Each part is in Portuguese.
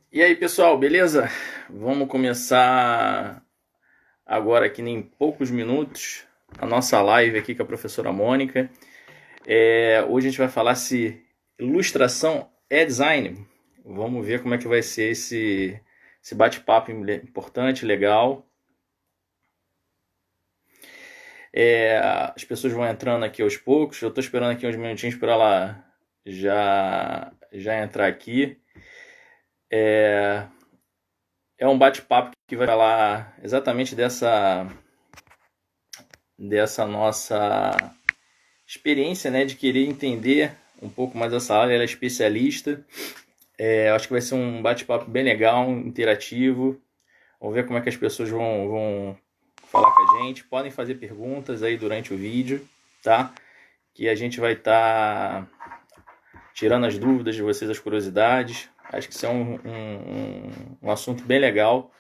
E aí, pessoal, beleza? Vamos começar agora aqui em poucos minutos a nossa live aqui com a professora Mônica. Hoje a gente vai falar se ilustração é design. Vamos ver como é que vai ser esse bate-papo importante, legal. As pessoas vão entrando aqui aos poucos. Eu estou esperando aqui uns minutinhos para ela já entrar aqui. É um bate-papo que vai falar exatamente dessa nossa experiência, né, de querer entender um pouco mais essa área. Ela é especialista. Acho que vai ser um bate-papo bem legal, interativo. Vamos ver como é que as pessoas vão falar com a gente. Podem fazer perguntas aí durante o vídeo, tá? Que a gente vai estar tirando as dúvidas de vocês, as curiosidades. Acho que isso é um assunto bem legal,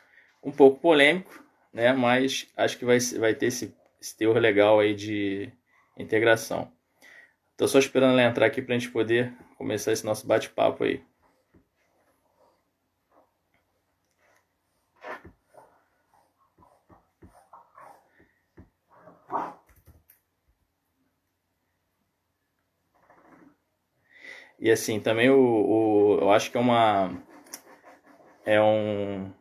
um pouco polêmico, né? Mas acho que vai ter esse teor legal aí de integração. Tô só esperando ela entrar aqui pra gente poder começar esse nosso bate-papo aí. E assim, também eu acho que é um,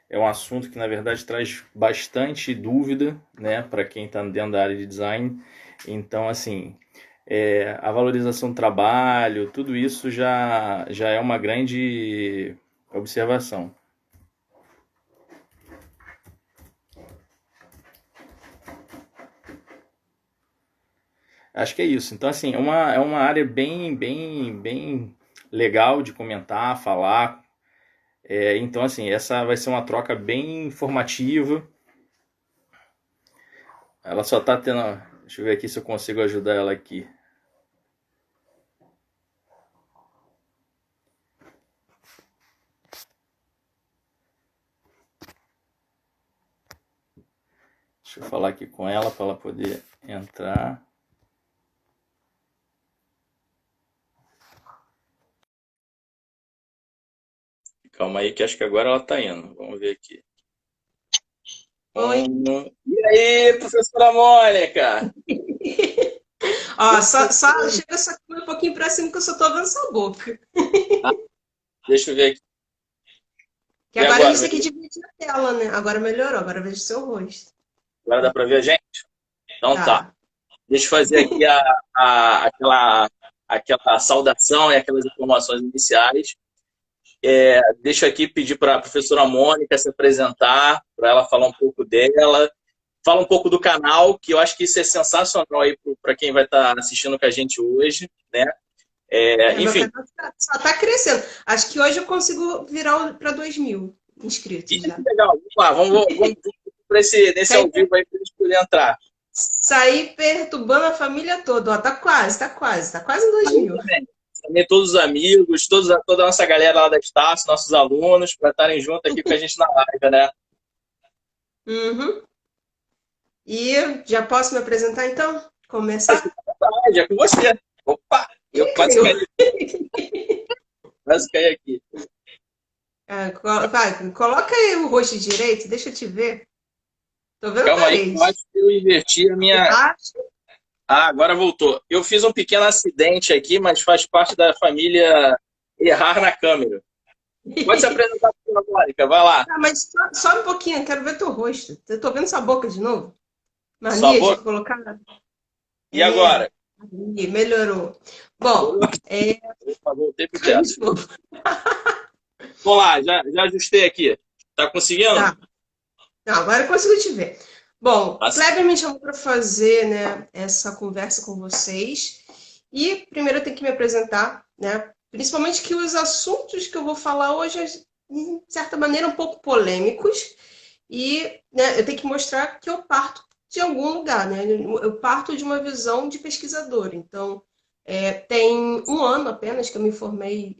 é um assunto que na verdade traz bastante dúvida, né, para quem está dentro da área de design. Então, assim, a valorização do trabalho, tudo isso já é uma grande observação. Acho que é isso. Então, assim, é uma área bem legal de comentar, falar. Então, assim, essa vai ser uma troca bem informativa. Ela só tá tendo. Deixa eu ver aqui se eu consigo ajudar ela aqui. Deixa eu falar aqui com ela para ela poder entrar. Calma aí, que acho que agora ela tá indo. Vamos ver aqui. Oi. E aí, professora Mônica? Ó, Tudo só bem? chega essa câmera um pouquinho pra cima que eu só tô vendo sua boca. Ah, deixa eu ver aqui. Que E agora a agora? gente tem que dividir a tela, né? Agora melhorou, agora eu vejo seu rosto. Agora dá para ver a gente? Então tá. Tá. Deixa eu fazer aqui aquela saudação e aquelas informações iniciais. Deixa eu aqui pedir para a professora Mônica se apresentar, para ela falar um pouco dela. Fala um pouco do canal, que eu acho que isso é sensacional aí para quem vai estar assistindo com a gente hoje, né? Meu Enfim, canal só tá crescendo. Acho que hoje eu consigo virar para 2.000 inscritos isso já. é legal. Vamos lá, vamos para nesse ao Sair, vivo aí para a gente poder entrar. sair perturbando a família toda. Ó, tá quase em 2.000. Também todos os amigos, toda a nossa galera lá da Estácio, nossos alunos, para estarem junto aqui com a gente na live, né? Uhum. E já posso me apresentar então? Mas fica Começar? à vontade, é com você. Opa, eu Ih, quase caiu. caí, quase caí aqui. Vai, coloca aí o rosto direito, deixa eu te ver. Tô vendo a Calma aí, eu parede. acho que eu inverti a minha. Acho. Ah, agora voltou. Eu fiz um pequeno acidente aqui, mas faz parte da família errar na câmera. Pode se apresentar para a Mônica, vai lá. Ah, mas só um pouquinho, eu quero ver teu rosto. Eu tô vendo sua boca de novo. Sua Mania de boca. colocar. E agora? É, aí, melhorou. Bom, Opa, voltei pro caiu teto. de novo. Vamos lá, já ajustei aqui. Tá conseguindo? Tá. Não, agora eu consigo te ver. Bom, Assim. Kleber me chamou para fazer, né, essa conversa com vocês. E primeiro eu tenho que me apresentar, né? Principalmente que os assuntos que eu vou falar hoje, de certa maneira, um pouco polêmicos. E né, eu tenho que mostrar que eu parto de algum lugar, né? Eu parto de uma visão de pesquisador. Então, tem um ano apenas que eu me formei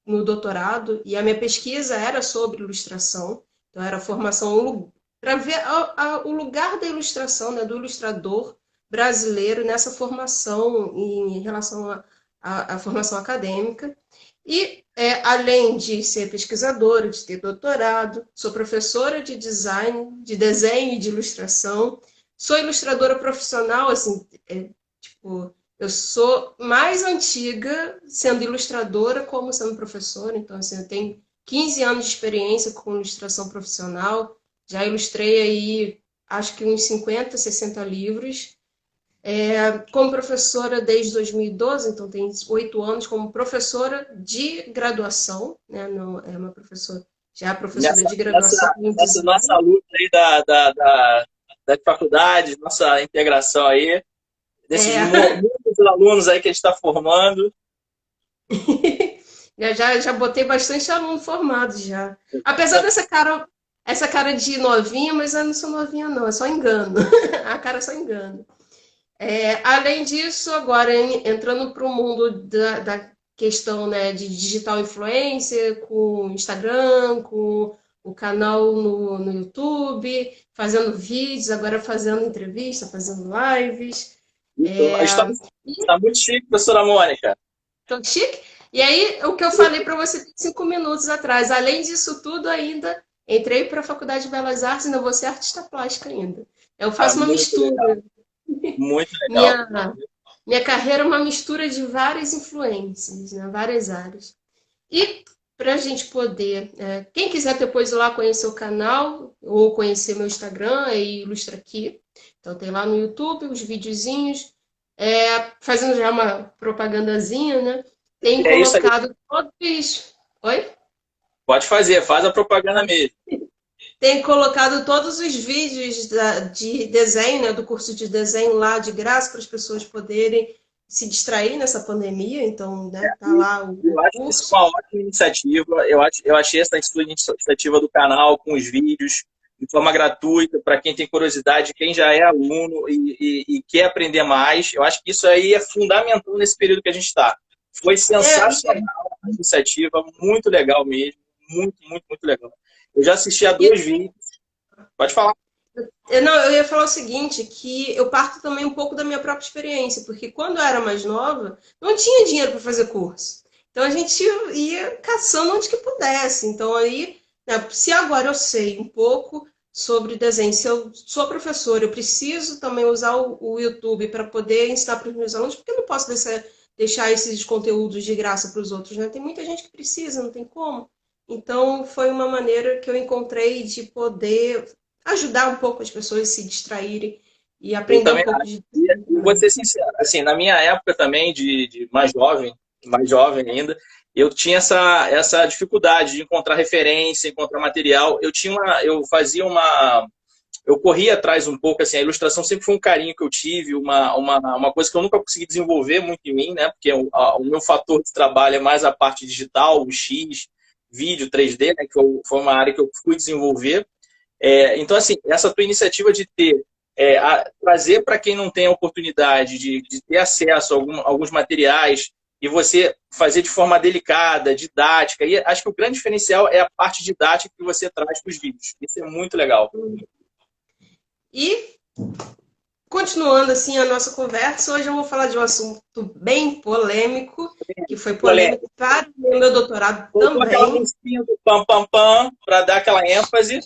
no doutorado e a minha pesquisa era sobre ilustração. Então, era formação para ver o lugar da ilustração, né, do ilustrador brasileiro nessa formação em relação a formação acadêmica. E, além de ser pesquisadora, de ter doutorado, sou professora de design, de desenho e de ilustração, sou ilustradora profissional, assim, tipo, eu sou mais antiga sendo ilustradora como sendo professora, então, assim, eu tenho 15 anos de experiência com ilustração profissional, já ilustrei aí, acho que uns 50, 60 livros, como professora desde 2012, então tem 8 anos como professora de graduação, né? Não, é uma professora, já é professora Nessa, de graduação nessa, em nessa nossa design. luta aí da faculdade, nossa integração aí, desses É, muitos alunos aí que a gente está formando. já botei bastante aluno formado já. Apesar essa cara de novinha, mas eu não sou novinha não, é só engano. A cara é só engano. Além disso, agora entrando para o mundo da questão, né, de digital influencer, com Instagram, com o canal no YouTube, fazendo vídeos, agora fazendo entrevista, fazendo lives. Está muito chique, professora Mônica. Tô chique. E aí, o que eu falei para você 5 minutos atrás, além disso tudo, ainda entrei para a Faculdade de Belas Artes, ainda vou ser artista plástica ainda. Eu Ah, faço uma muito legal, mistura. muito legal. Minha, minha carreira é uma mistura de várias influências, né? Várias áreas. E para a gente poder, quem quiser depois ir lá conhecer o canal ou conhecer meu Instagram, é Ilustra Aqui. Então tem lá no YouTube os videozinhos, fazendo já uma propagandazinha, né? Tem É isso aí. colocado todos. Oi? Pode fazer, faz a propaganda mesmo. Tem colocado todos os vídeos de desenho, né, do curso de desenho lá de graça para as pessoas poderem se distrair nessa pandemia. Então, né, tá lá o Eu acho isso curso. uma ótima iniciativa. Eu achei essa iniciativa do canal com os vídeos de forma gratuita para quem tem curiosidade, quem já é aluno e quer aprender mais. Eu acho que isso aí é fundamental nesse período que a gente está. Foi É, sensacional a iniciativa, muito legal mesmo, muito, muito, muito legal. Eu já assisti a e 2 vídeos. Pode falar. não, eu ia falar o seguinte, que eu parto também um pouco da minha própria experiência, porque quando eu era mais nova, não tinha dinheiro para fazer curso. Então a gente ia caçando onde que pudesse. Então aí, né, se agora eu sei um pouco sobre desenho, se eu sou professora, eu preciso também usar o YouTube para poder ensinar para os meus alunos, porque eu não posso deixar esses conteúdos de graça para os outros, né? Tem muita gente que precisa, não tem como. Então foi uma maneira que eu encontrei de poder ajudar um pouco as pessoas a se distraírem e Eu aprender um também pouco acho. de E vou ser sincero, assim, na minha época também, de mais jovem ainda, eu tinha essa dificuldade de encontrar referência, encontrar material. Eu fazia eu corria atrás um pouco, assim, a ilustração sempre foi um carinho que eu tive, uma coisa que eu nunca consegui desenvolver muito em mim, né? Porque o meu fator de trabalho é mais a parte digital, o X, vídeo, 3D, né? Foi uma área que eu fui desenvolver. Então, assim, essa tua iniciativa de trazer para quem não tem a oportunidade de ter acesso a alguns materiais e você fazer de forma delicada, didática, e acho que o grande diferencial é a parte didática que você traz para os vídeos. Isso é muito legal. E continuando assim a nossa conversa, hoje eu vou falar de um assunto bem polêmico, que foi Polêmica. polêmico para o meu doutorado Colocou aquela também. musiquinha do pam pam pam para dar aquela ênfase.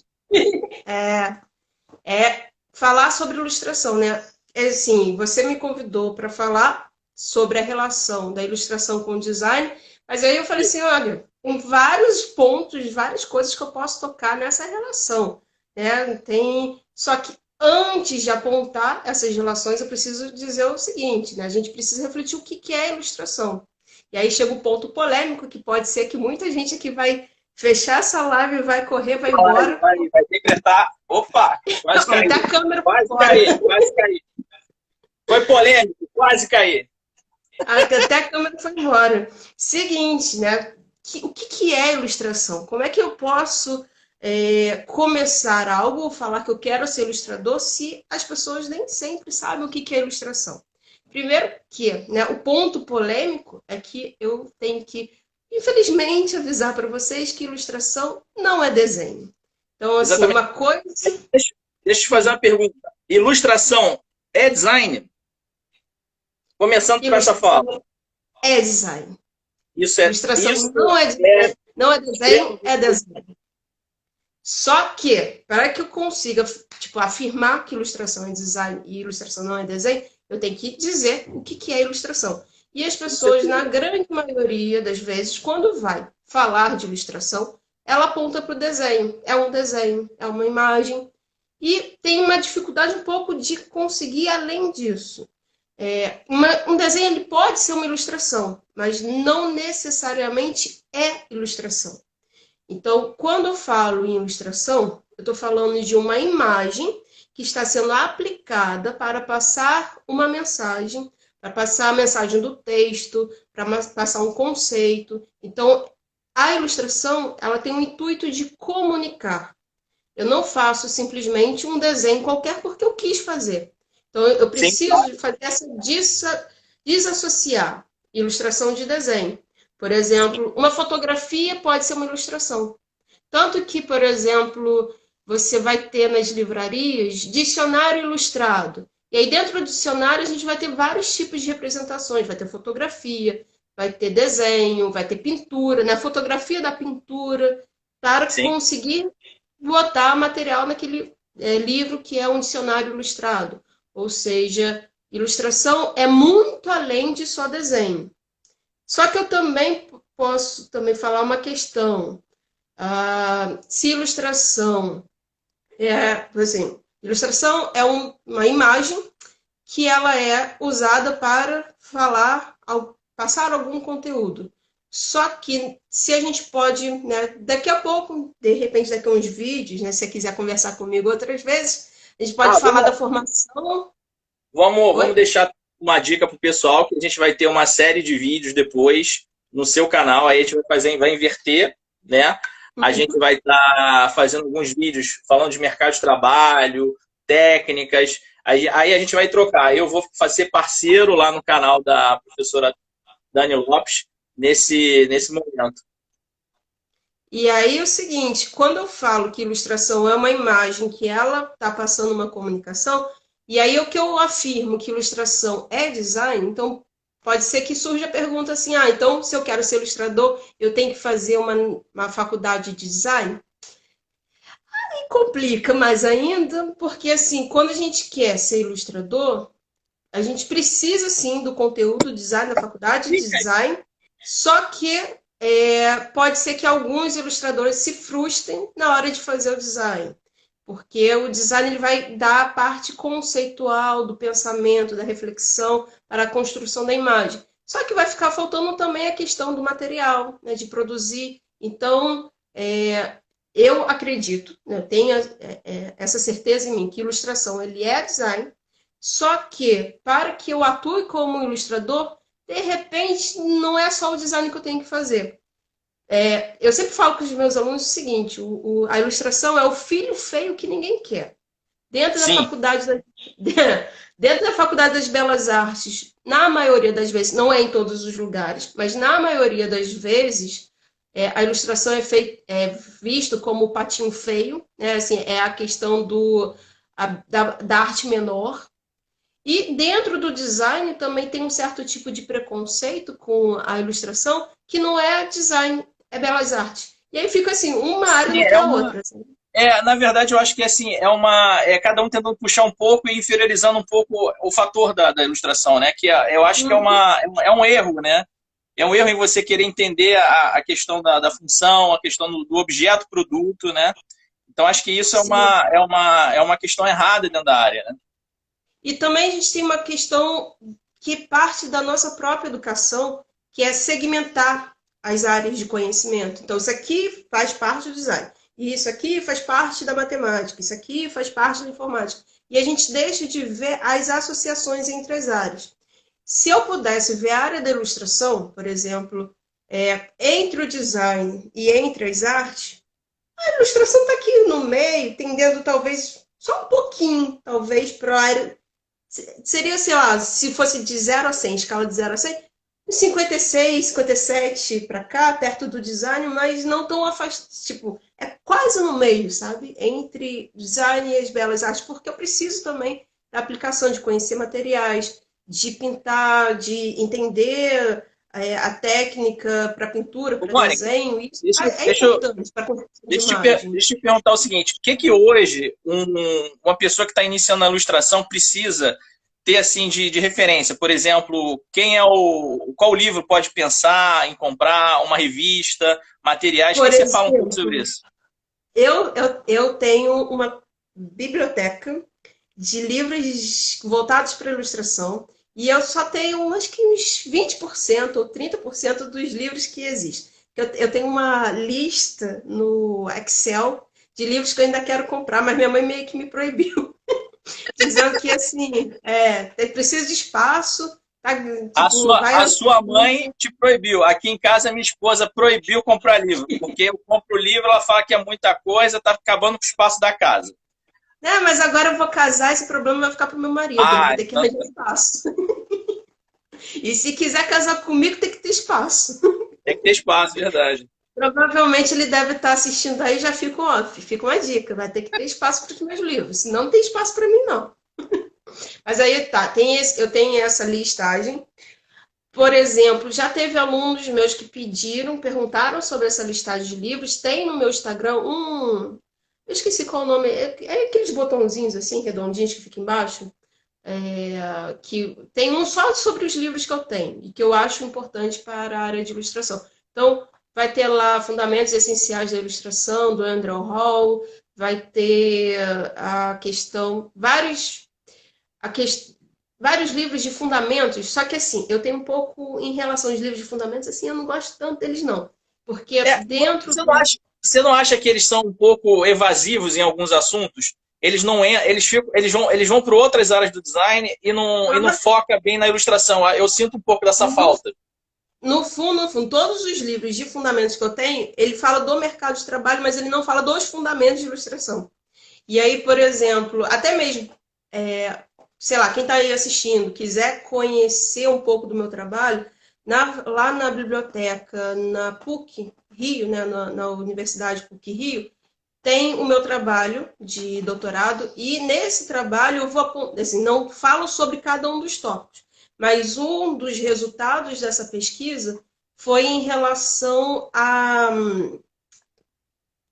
É, falar sobre ilustração, né? Assim, você me convidou para falar sobre a relação da ilustração com o design, mas aí eu falei assim, olha, tem vários pontos, várias coisas que eu posso tocar nessa relação, né? Só que antes de apontar essas relações, eu preciso dizer o seguinte, né? A gente precisa refletir o que é ilustração. E aí chega o ponto polêmico, que pode ser que muita gente aqui vai fechar essa live, vai correr, vai embora. Vai decretar. Opa, quase Não, até caí. a câmera foi Quase embora. caí, quase caí. Foi polêmico, quase caí. Até a câmera foi embora. Seguinte, né? O que é ilustração? Como é que eu posso começar algo ou falar que eu quero ser ilustrador se as pessoas nem sempre sabem o que é ilustração? Primeiro que, né, o ponto polêmico é que eu tenho que, infelizmente, avisar para vocês que ilustração não é desenho. Então, assim, Exatamente. uma coisa... Deixa eu te fazer uma pergunta. Ilustração é design? Começando com essa Ilustração fala. é design. Isso é, Ilustração isso não é é, design, não é desenho, é design. Só que, para que eu consiga, tipo, afirmar que ilustração é design e ilustração não é desenho, eu tenho que dizer o que é ilustração. E as pessoas, na grande maioria das vezes, quando vai falar de ilustração, ela aponta para o desenho. É um desenho, é uma imagem. E tem uma dificuldade um pouco de conseguir além disso. Um desenho ele pode ser uma ilustração, mas não necessariamente é ilustração. Então, quando eu falo em ilustração, eu estou falando de uma imagem que está sendo aplicada para passar uma mensagem, para passar a mensagem do texto, para passar um conceito. Então, a ilustração, ela tem o intuito de comunicar. Eu não faço simplesmente um desenho qualquer porque eu quis fazer. Então, eu sim, preciso fazer essa desassociar ilustração de desenho. Por exemplo, uma fotografia pode ser uma ilustração. Tanto que, por exemplo, você vai ter nas livrarias dicionário ilustrado. E aí, dentro do dicionário, a gente vai ter vários tipos de representações. Vai ter fotografia, vai ter desenho, vai ter pintura, né? Fotografia da pintura, para sim. conseguir botar material naquele livro que é um dicionário ilustrado. Ou seja, ilustração é muito além de só desenho. Só que eu também posso também falar uma questão. Se ilustração ilustração é uma imagem que ela é usada para falar, passar algum conteúdo. Só que se a gente pode, né, daqui a pouco, de repente daqui a uns vídeos, né, se você quiser conversar comigo outras vezes, a gente pode falar da formação. Vamos Oi? deixar uma dica para o pessoal, que a gente vai ter uma série de vídeos depois no seu canal, aí a gente vai inverter, né? A gente vai estar fazendo alguns vídeos falando de mercado de trabalho, técnicas, aí a gente vai trocar. Eu vou ser parceiro lá no canal da professora Dani Lopes nesse momento. E aí é o seguinte, quando eu falo que ilustração é uma imagem que ela está passando uma comunicação, e aí o que eu afirmo que ilustração é design, então pode ser que surja a pergunta assim, então se eu quero ser ilustrador, eu tenho que fazer uma faculdade de design? Aí complica mais ainda, porque assim, quando a gente quer ser ilustrador, a gente precisa sim do conteúdo design da faculdade de design, só que pode ser que alguns ilustradores se frustrem na hora de fazer o design, porque o design ele vai dar a parte conceitual do pensamento, da reflexão para a construção da imagem. Só que vai ficar faltando também a questão do material, né, de produzir. Então, eu acredito, né, eu tenho essa certeza em mim que ilustração ele é design, só que para que eu atue como ilustrador, de repente não é só o design que eu tenho que fazer. Eu sempre falo com os meus alunos o seguinte: a ilustração é o filho feio que ninguém quer. Dentro da Sim, faculdade dentro da faculdade das Belas Artes, na maioria das vezes, não é em todos os lugares, mas na maioria das vezes, a ilustração é visto como o patinho feio, né? Assim, é a questão da arte menor. E dentro do design também tem um certo tipo de preconceito com a ilustração, que não é design, é belas artes. E aí fica assim, uma área sim, não quer a outra. Assim. na verdade, eu acho que assim, cada um tentando puxar um pouco e inferiorizando um pouco o fator da ilustração, né? Eu acho que é um erro, né? É um erro em você querer entender a questão da função, a questão do objeto produto, né? Então, acho que isso Sim. é uma questão errada dentro da área, né? E também a gente tem uma questão que parte da nossa própria educação, que é segmentar as áreas de conhecimento. Então, isso aqui faz parte do design. E isso aqui faz parte da matemática. Isso aqui faz parte da informática. E a gente deixa de ver as associações entre as áreas. Se eu pudesse ver a área da ilustração, por exemplo, entre o design e entre as artes, a ilustração está aqui no meio, tendendo talvez só um pouquinho, talvez, para a área. Seria, sei lá, se fosse de 0 a 100, escala de 0 a 100, 56, 57 para cá, perto do design, mas não tão afastado. Tipo, é quase no meio, sabe? Entre design e as belas artes, porque eu preciso também da aplicação de conhecer materiais, de pintar, de entender a técnica para pintura, Ô, para Mônica, desenho, isso deixa, é deixa, eu- importante para a construção de imagem. deixa eu te perguntar o seguinte: o que que hoje uma pessoa que está iniciando na ilustração precisa ter assim de referência? Por exemplo, qual livro pode pensar em comprar, uma revista, materiais? Por Que você fala um pouco sobre exemplo, isso? eu tenho uma biblioteca de livros voltados para ilustração e eu só tenho acho que uns 20% ou 30% dos livros que existem. Eu tenho uma lista no Excel de livros que eu ainda quero comprar, mas minha mãe meio que me proibiu, dizendo que assim, precisa de espaço, tá, tipo, A vai. sua mãe te proibiu. Aqui em casa, minha esposa proibiu comprar livro, porque eu compro livro, ela fala que é muita coisa, tá acabando com o espaço da casa. Né, mas agora eu vou casar, esse problema vai ficar pro meu marido, eu vou Ah, ter que arranjar espaço. E se quiser casar comigo, tem que ter espaço. tem que ter espaço, verdade. Provavelmente ele deve estar assistindo aí, já fica off. Fica uma dica, vai ter que ter espaço para os meus livros. Senão não tem espaço para mim, não. Mas aí tá, eu tenho essa listagem. Por exemplo, já teve alunos meus que perguntaram sobre essa listagem de livros. Tem no meu Instagram eu esqueci qual o nome. É aqueles botãozinhos assim, redondinhos que fica embaixo. Que tem um só sobre os livros que eu tenho e que eu acho importante para a área de ilustração. Então, vai ter lá Fundamentos Essenciais da Ilustração, do Andrew Hall, vai ter a questão, vários livros de fundamentos, só que assim, eu tenho um pouco em relação aos livros de fundamentos, assim, eu não gosto tanto deles não, porque dentro Você não acha que eles são um pouco evasivos em alguns assuntos? Eles não eles vão para outras áreas do design e não foca bem na ilustração. Eu sinto um pouco dessa falta. no fundo, todos os livros de fundamentos que eu tenho, ele fala do mercado de trabalho, mas ele não fala dos fundamentos de ilustração. E aí, por exemplo, até mesmo, sei lá, quem está aí assistindo, quiser conhecer um pouco do meu trabalho, lá na biblioteca, na PUC Rio, né, na Universidade PUC Rio, tem o meu trabalho de doutorado e nesse trabalho eu vou, assim, não falo sobre cada um dos tópicos, mas um dos resultados dessa pesquisa foi em relação a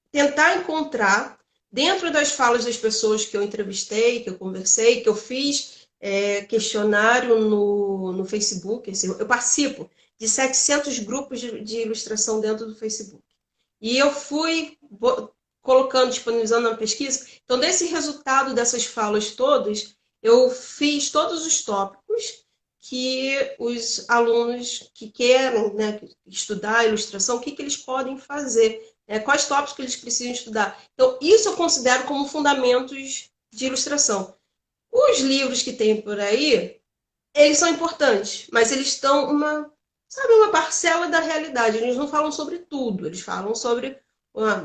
tentar encontrar, dentro das falas das pessoas que eu entrevistei, que eu conversei, que eu fiz questionário no Facebook, assim, eu participo de 700 grupos de ilustração dentro do Facebook. E eu fui colocando, disponibilizando na pesquisa. Então, desse resultado dessas falas todas, eu fiz todos os tópicos que os alunos que querem, né, estudar ilustração, o que eles podem fazer, quais tópicos que eles precisam estudar. Então, isso eu considero como fundamentos de ilustração. Os livros que tem por aí, eles são importantes, mas eles estão uma parcela da realidade. Eles não falam sobre tudo, eles falam sobre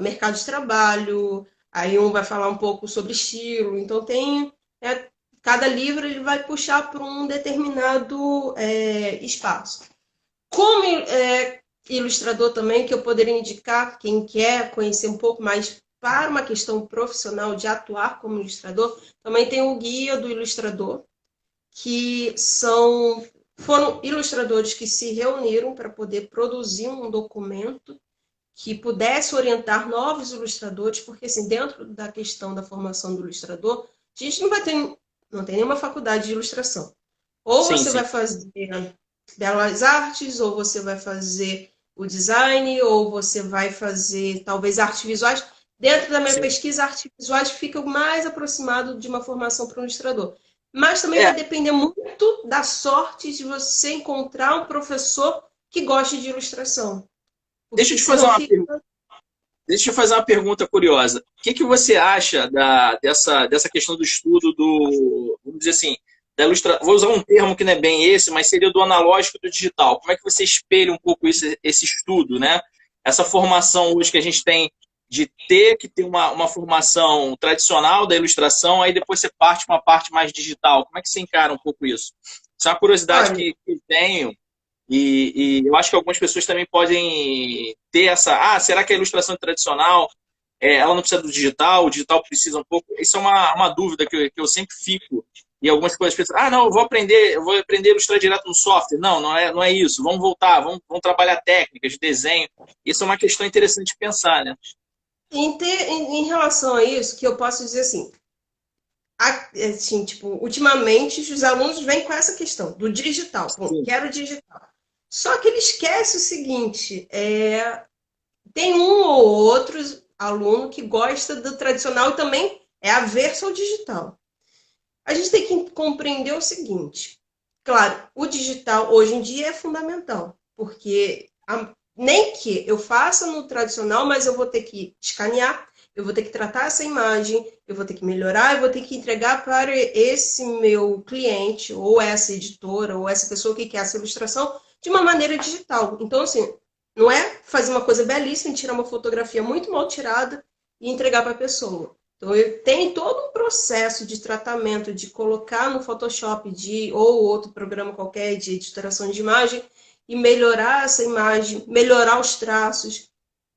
mercado de trabalho, aí um vai falar um pouco sobre estilo, então cada livro ele vai puxar para um determinado espaço. Como ilustrador também, que eu poderia indicar, quem quer conhecer um pouco mais para uma questão profissional de atuar como ilustrador, também tem o Guia do Ilustrador, que foram ilustradores que se reuniram para poder produzir um documento que pudesse orientar novos ilustradores, porque assim, dentro da questão da formação do ilustrador, a gente não tem nenhuma faculdade de ilustração. Ou você vai fazer belas artes, ou você vai fazer o design, ou você vai fazer talvez artes visuais. Dentro da minha pesquisa, artes visuais fica mais aproximado de uma formação para um ilustrador. Mas também vai depender muito da sorte de você encontrar um professor que goste de ilustração. Deixa eu te fazer uma pergunta curiosa. O que você acha dessa questão do estudo vamos dizer assim, vou usar um termo que não é bem esse, mas seria do analógico e do digital. Como é que você espelha um pouco esse estudo, né? Essa formação hoje que a gente tem de ter que ter uma formação tradicional da ilustração, aí depois você parte para uma parte mais digital. Como é que você encara um pouco isso? Isso é uma curiosidade que eu tenho. E eu acho que algumas pessoas também podem ter será que a ilustração tradicional, ela não precisa do digital, o digital precisa um pouco? Isso é uma dúvida que eu sempre fico e algumas coisas pensam, não, eu vou aprender a ilustrar direto no software. Não, não é isso. Vamos voltar, vamos trabalhar técnicas de desenho. Isso é uma questão interessante de pensar, né? Em relação a isso, que eu posso dizer assim, assim, tipo, ultimamente os alunos vêm com essa questão do digital. Bom, Sim. quero digital. Só que ele esquece o seguinte, tem um ou outro aluno que gosta do tradicional e também é averso ao digital. A gente tem que compreender o seguinte, claro, o digital hoje em dia é fundamental, porque nem que eu faça no tradicional, mas eu vou ter que escanear, eu vou ter que tratar essa imagem, eu vou ter que melhorar, eu vou ter que entregar para esse meu cliente, ou essa editora, ou essa pessoa que quer essa ilustração, de uma maneira digital. Então, assim, não é fazer uma coisa belíssima, tirar uma fotografia muito mal tirada e entregar para a pessoa. Então, tem todo um processo de tratamento, de colocar no Photoshop ou outro programa qualquer de editoração de imagem e melhorar essa imagem, melhorar os traços.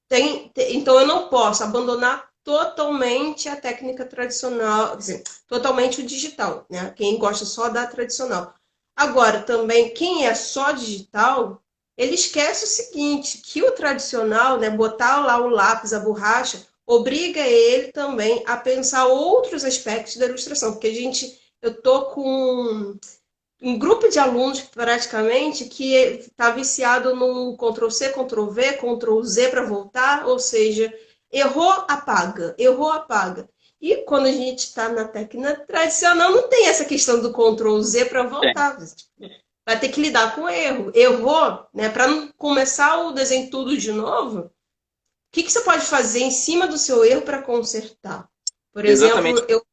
Então, eu não posso abandonar totalmente a técnica tradicional, quer dizer, totalmente o digital, né? Quem gosta só da tradicional. Agora, também, quem é só digital, ele esquece o seguinte, que o tradicional, né, botar lá o lápis, a borracha, obriga ele também a pensar outros aspectos da ilustração, porque eu tô com um grupo de alunos praticamente que está viciado no Ctrl+C, Ctrl+V, Ctrl+Z para voltar, ou seja, errou, apaga, errou, apaga. E quando a gente está na técnica tradicional, não tem essa questão do Ctrl+Z para voltar. Vai ter que lidar com o erro. Errou, né? Para não começar o desenho tudo de novo, o que você pode fazer em cima do seu erro para consertar? Por exemplo, Exatamente. eu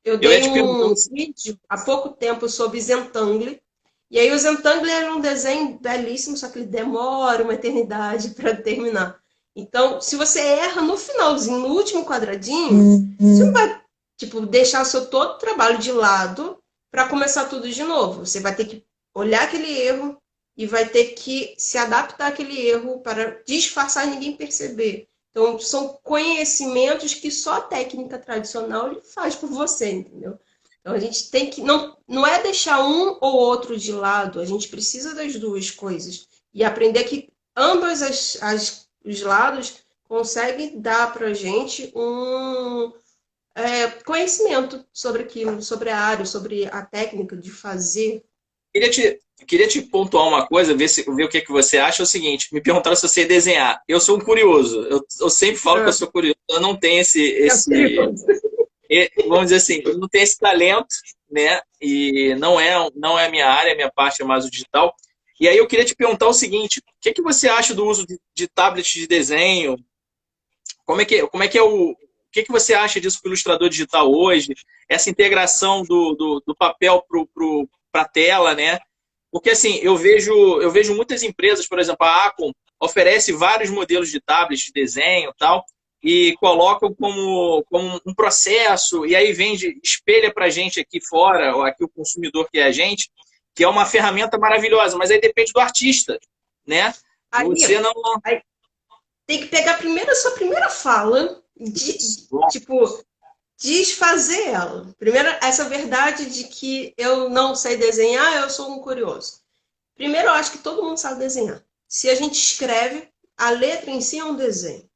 Eu ia dei te um perguntar. vídeo há pouco tempo sobre Zentangle, e aí o Zentangle era um desenho belíssimo, só que ele demora uma eternidade para terminar. Então, se você erra no finalzinho, no último quadradinho, você não vai tipo, deixar o seu todo trabalho de lado para começar tudo de novo. Você vai ter que olhar aquele erro e vai ter que se adaptar àquele erro para disfarçar e ninguém perceber. Então, são conhecimentos que só a técnica tradicional lhe faz por você, entendeu? Então, a gente tem que. Não é deixar um ou outro de lado, a gente precisa das duas coisas. E aprender que ambos os lados conseguem dar para a gente um conhecimento sobre aquilo, sobre a área, sobre a técnica de fazer. Queria te pontuar uma coisa, ver o que, que você acha. É o seguinte, me perguntaram se eu sei desenhar. Eu sou um curioso. Eu sempre falo que eu sou curioso. Eu não tenho vamos dizer assim, eu não tenho esse talento, né? E não é a minha área, a minha parte é mais o digital. E aí eu queria te perguntar o seguinte: o que, que você acha do uso de tablet de desenho? Como é que é o que, que você acha disso para o ilustrador digital hoje? Essa integração do papel para a tela, né? Porque assim, eu vejo muitas empresas, por exemplo, a Acom oferece vários modelos de tablets de desenho e tal, e colocam como um processo, e aí vende, espelha para a gente aqui fora, ou aqui o consumidor que é a gente, que é uma ferramenta maravilhosa, mas aí depende do artista, né? Você não. Aí tem que pegar primeiro a sua primeira fala, tipo, desfazer ela. Primeiro, essa verdade de que eu não sei desenhar, eu sou um curioso. Primeiro, eu acho que todo mundo sabe desenhar. Se a gente escreve, a letra em si é um desenho.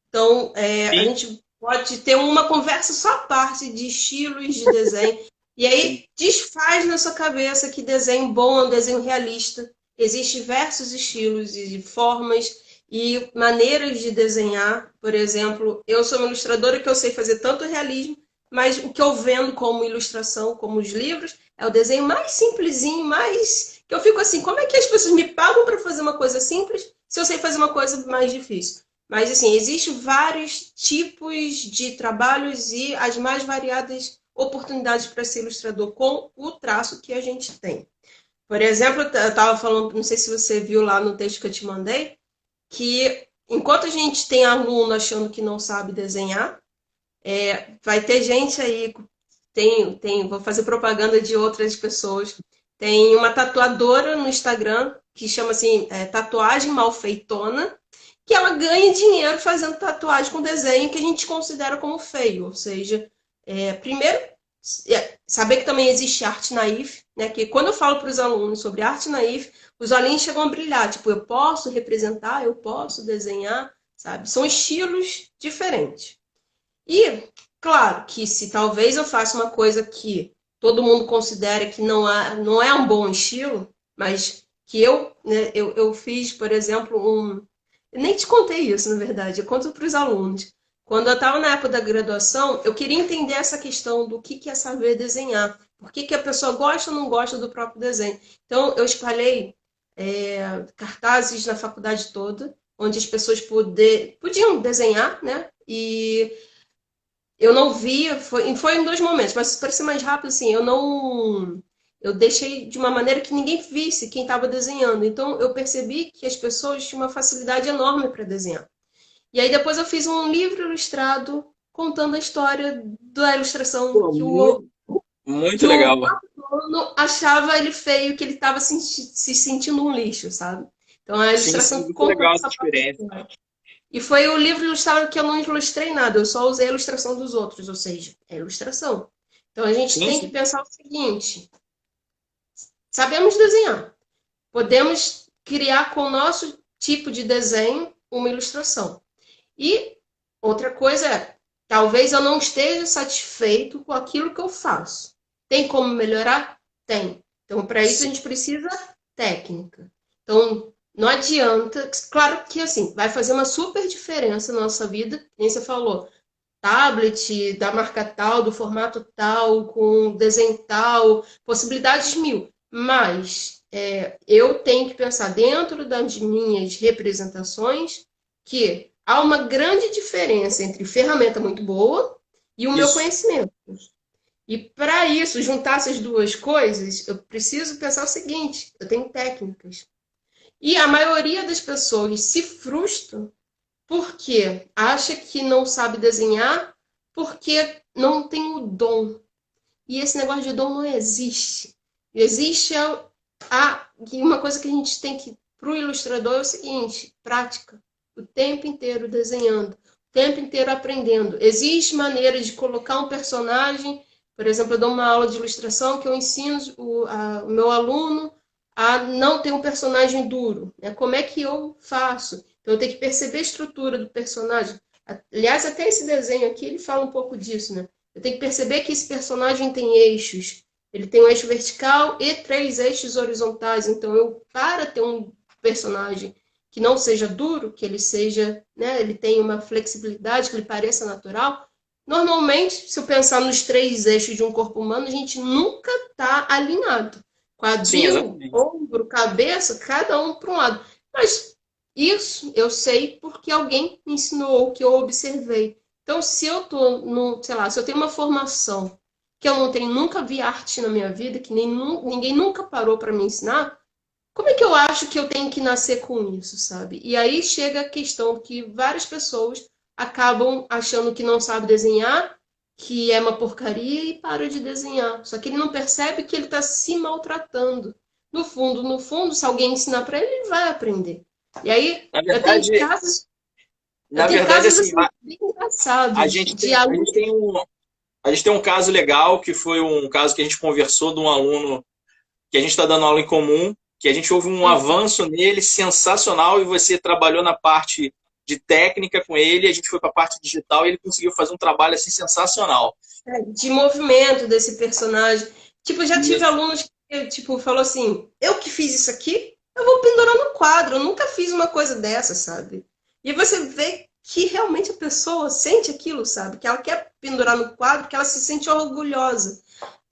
Então, a gente pode ter uma conversa só à parte de estilos de desenho. E aí, desfaz na sua cabeça que desenho bom é um desenho realista. Existem diversos estilos e formas e maneiras de desenhar. Por exemplo, eu sou uma ilustradora que eu sei fazer tanto realismo, mas o que eu vendo como ilustração, como os livros, é o desenho mais simplesinho, mais... que eu fico assim, como é que as pessoas me pagam para fazer uma coisa simples se eu sei fazer uma coisa mais difícil? Mas, assim, existem vários tipos de trabalhos e as mais variadas oportunidades para ser ilustrador com o traço que a gente tem. Por exemplo, eu estava falando, não sei se você viu lá no texto que eu te mandei, que enquanto a gente tem aluno achando que não sabe desenhar, vai ter gente aí, vou fazer propaganda de outras pessoas, tem uma tatuadora no Instagram que chama assim, Tatuagem Malfeitona, que ela ganha dinheiro fazendo tatuagem com desenho que a gente considera como feio. Ou seja, primeiro, saber que também existe arte naif, né? Que quando eu falo para os alunos sobre arte naif, os alunos chegam a brilhar. Tipo, eu posso representar, eu posso desenhar, sabe? São estilos diferentes. E, claro, que se talvez eu faça uma coisa que todo mundo considere que não é um bom estilo, mas que né, eu fiz, por exemplo, Eu nem te contei isso, na verdade, eu conto para os alunos. Quando eu estava na época da graduação, eu queria entender essa questão do que é saber desenhar. Por que a pessoa gosta ou não gosta do próprio desenho. Então, eu espalhei cartazes na faculdade toda, onde as pessoas podiam desenhar, né? E eu não via, foi em dois momentos, mas para ser mais rápido, assim, eu deixei de uma maneira que ninguém visse quem estava desenhando. Então, eu percebi que as pessoas tinham uma facilidade enorme para desenhar. E aí, depois eu fiz um livro ilustrado contando a história da ilustração Pô, muito, que muito o legal. dono achava ele feio, que ele estava se sentindo um lixo, sabe? Então, a Sim, sim, ilustração muito conta legal essa essa própria experiência. história. E foi o livro ilustrado que eu não ilustrei nada, eu só usei a ilustração dos outros, ou seja, é ilustração. Então a gente Sim, tem que sim. pensar o seguinte: sabemos desenhar, podemos criar com o nosso tipo de desenho uma ilustração. E outra coisa é, talvez eu não esteja satisfeito com aquilo que eu faço. Tem como melhorar? Tem. Então, para isso, a Sim, gente precisa técnica. Então, não adianta. Claro que assim, vai fazer uma super diferença na nossa vida, nem você falou. Tablet, da marca tal, do formato tal, com desenho tal, possibilidades mil. Mas eu tenho que pensar dentro das minhas representações que há uma grande diferença entre ferramenta muito boa e o meu isso. conhecimento. E para isso, juntar essas duas coisas, eu preciso pensar o seguinte: eu tenho técnicas. E a maioria das pessoas se frustram porque acha que não sabe desenhar porque não tem o dom. E esse negócio de dom não existe. Existe e uma coisa que a gente tem que, para o ilustrador, é o seguinte: prática. O tempo inteiro desenhando, o tempo inteiro aprendendo. Existe maneira de colocar um personagem, por exemplo, eu dou uma aula de ilustração que eu ensino o meu aluno a não ter um personagem duro. Né? Como é que eu faço? Então, eu tenho que perceber a estrutura do personagem. Aliás, até esse desenho aqui, ele fala um pouco disso, né? Eu tenho que perceber que esse personagem tem eixos. Ele tem um eixo vertical e 3 eixos horizontais. Então, para ter um personagem que não seja duro, que ele seja, né, ele tenha uma flexibilidade, que ele pareça natural, normalmente, se eu pensar nos 3 eixos de um corpo humano, a gente nunca está alinhado. Sim, Quadril, exatamente. ombro, cabeça, cada um para um lado. Mas isso eu sei porque alguém me ensinou, que eu observei. Então, se eu tô no, sei lá, se eu tenho uma formação que eu não tenho, nunca vi arte na minha vida, que ninguém nunca parou para me ensinar, como é que eu acho que eu tenho que nascer com isso, sabe? E aí chega a questão que várias pessoas acabam achando que não sabe desenhar, que é uma porcaria e para de desenhar. Só que ele não percebe que ele está se maltratando. No fundo, se alguém ensinar para ele, ele vai aprender. E aí Na verdade, eu na tenho verdade, casos assim, assim bem a engraçados gente de tem, a gente alunos. tem um, a gente tem um caso legal, que foi um caso que a gente conversou de um aluno que a gente está dando aula em comum, que a gente houve um avanço nele sensacional e você trabalhou na parte de técnica com ele, a gente foi para a parte digital e ele conseguiu fazer um trabalho assim sensacional. De movimento desse personagem. Tipo, já tive Isso. alunos que, tipo, falou assim, eu que fiz isso aqui, eu vou pendurar no quadro, eu nunca fiz uma coisa dessa, sabe? E você vê que realmente a pessoa sente aquilo, sabe? Que ela quer pendurar no quadro, que ela se sente orgulhosa.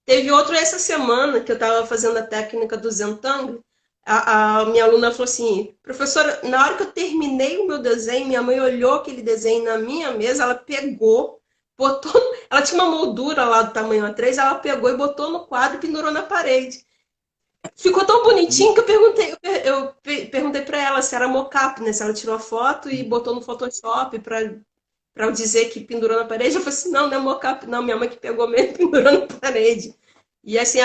Teve outro essa semana que eu estava fazendo a técnica do Zentangle. A minha aluna falou assim, professora, na hora que eu terminei o meu desenho, minha mãe olhou aquele desenho na minha mesa, ela pegou, botou, ela tinha uma moldura lá do tamanho A3, ela pegou e botou no quadro e pendurou na parede. Ficou tão bonitinho que eu perguntei para ela se era mocap, né? Se ela tirou a foto e botou no Photoshop para eu dizer que pendurou na parede. Eu falei assim, não é mocap, não, minha mãe que pegou mesmo e pendurou na parede. E assim,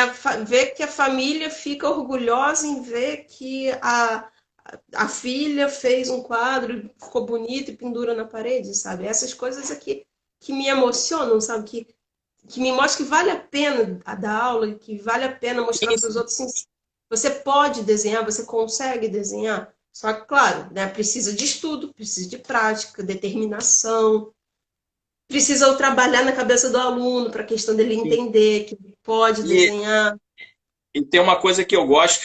ver que a família fica orgulhosa em ver que a filha fez um quadro, ficou bonito e pendura na parede, sabe? Essas coisas aqui que me emocionam, sabe? Que que me mostre que vale a pena dar aula, que vale a pena mostrar para os outros, sim, você pode desenhar, você consegue desenhar. Só que, claro, né, precisa de estudo, precisa de prática, determinação, precisa trabalhar na cabeça do aluno para a questão dele entender que pode E, desenhar. e tem uma coisa que eu gosto,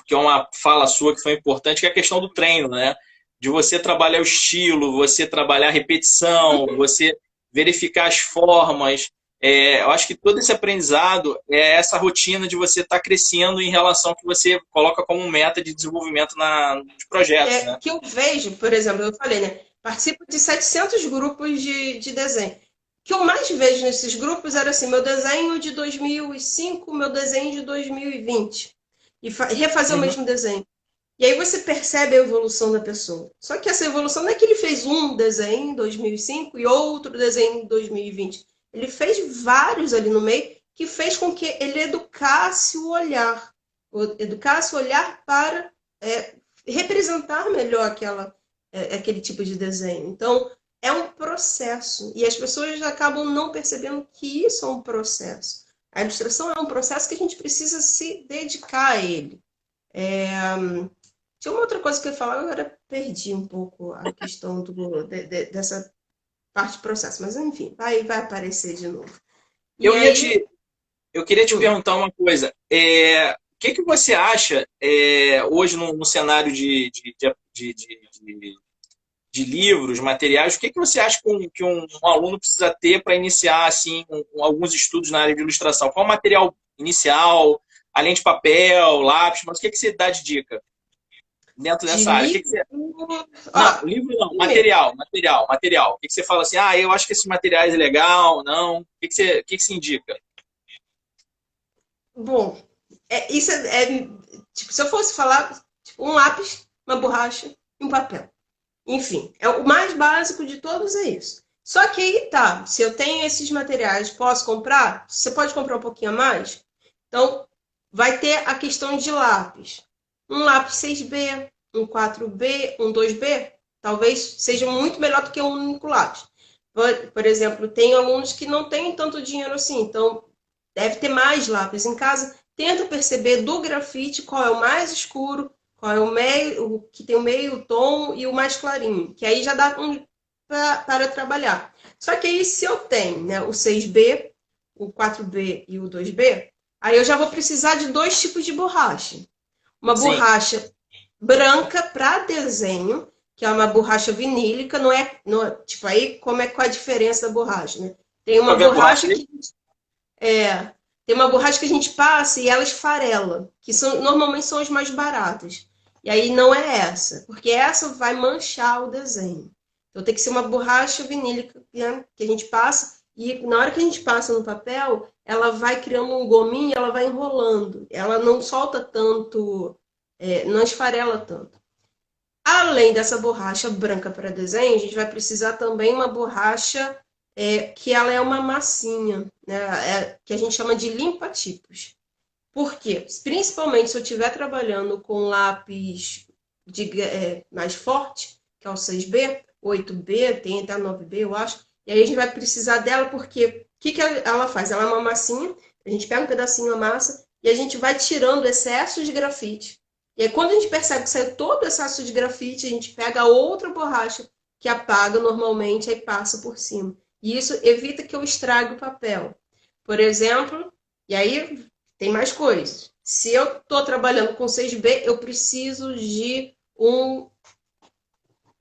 que é uma fala sua que foi importante, que é a questão do treino, né? De você trabalhar o estilo, você trabalhar a repetição, você verificar as formas. Eu acho que todo esse aprendizado é essa rotina de você estar crescendo em relação ao que você coloca como meta de desenvolvimento de projetos, né? Que eu vejo, por exemplo, eu falei, né? Participo de 700 grupos de desenho. O que eu mais vejo nesses grupos era assim, meu desenho de 2005, meu desenho de 2020. E refazer o Uhum. mesmo desenho. E aí você percebe a evolução da pessoa. Só que essa evolução não é que ele fez um desenho em 2005 e outro desenho em 2020. Ele fez vários ali no meio que fez com que ele educasse o olhar. Educasse o olhar para representar melhor aquele tipo de desenho. Então, é um processo. E as pessoas acabam não percebendo que isso é um processo. A ilustração é um processo que a gente precisa se dedicar a ele. Tinha uma outra coisa que eu ia falar, agora perdi um pouco a questão dessa parte do processo. Mas, enfim, vai aparecer de novo. E Eu ia aí... te, eu queria te perguntar uma coisa. O que que você acha hoje no cenário de livros, materiais, o que que você acha que um aluno precisa ter para iniciar assim, alguns estudos na área de ilustração? Qual o material inicial, além de papel, lápis, mas o que que você dá de dica dentro De dessa área? O que que livro... você... Não, Ó, livro não, primeiro, material. O que que você fala assim, eu acho que esses materiais é legal, não? O que que você indica? bom, isso tipo, se eu fosse falar, tipo, um lápis, uma borracha e um papel. Enfim, o mais básico de todos é isso. Só que aí tá, se eu tenho esses materiais, posso comprar? Você pode comprar um pouquinho a mais? Então, vai ter a questão de lápis. Um lápis 6B, um 4B, um 2B, talvez seja muito melhor do que um único lápis. Por exemplo, tem alunos que não têm tanto dinheiro assim, então deve ter mais lápis em casa. Tenta perceber do grafite qual é o mais escuro, qual é o meio, o que tem o meio tom e o mais clarinho, que aí já dá para trabalhar. Só que aí se eu tenho, né, o 6B, o 4B e o 2B, aí eu já vou precisar de dois tipos de borracha. Uma Sim. borracha branca para desenho, que é uma borracha vinílica, tipo aí como é qual a diferença da borracha, né? Tem uma Pra ver a borracha borracha ali? que tem uma borracha que a gente passa e ela esfarela, que normalmente são as mais baratas. E aí não é essa, porque essa vai manchar o desenho. Então tem que ser uma borracha vinílica, né, que a gente passa, e na hora que a gente passa no papel, ela vai criando um gominho, ela vai enrolando. Ela não solta tanto, não esfarela tanto. Além dessa borracha branca para desenho, a gente vai precisar também uma borracha que ela é uma massinha, né? Que a gente chama de limpa-tipos. Por quê? Principalmente se eu estiver trabalhando com lápis mais forte, que é o 6B, 8B, tem até 9B, eu acho. E aí a gente vai precisar dela porque o que ela faz? Ela é uma massinha, a gente pega um pedacinho da massa e a gente vai tirando excesso de grafite. E aí quando a gente percebe que saiu todo o excesso de grafite, a gente pega outra borracha que apaga normalmente e passa por cima. E isso evita que eu estrague o papel. Por exemplo, e aí tem mais coisas. Se eu estou trabalhando com 6B, eu preciso de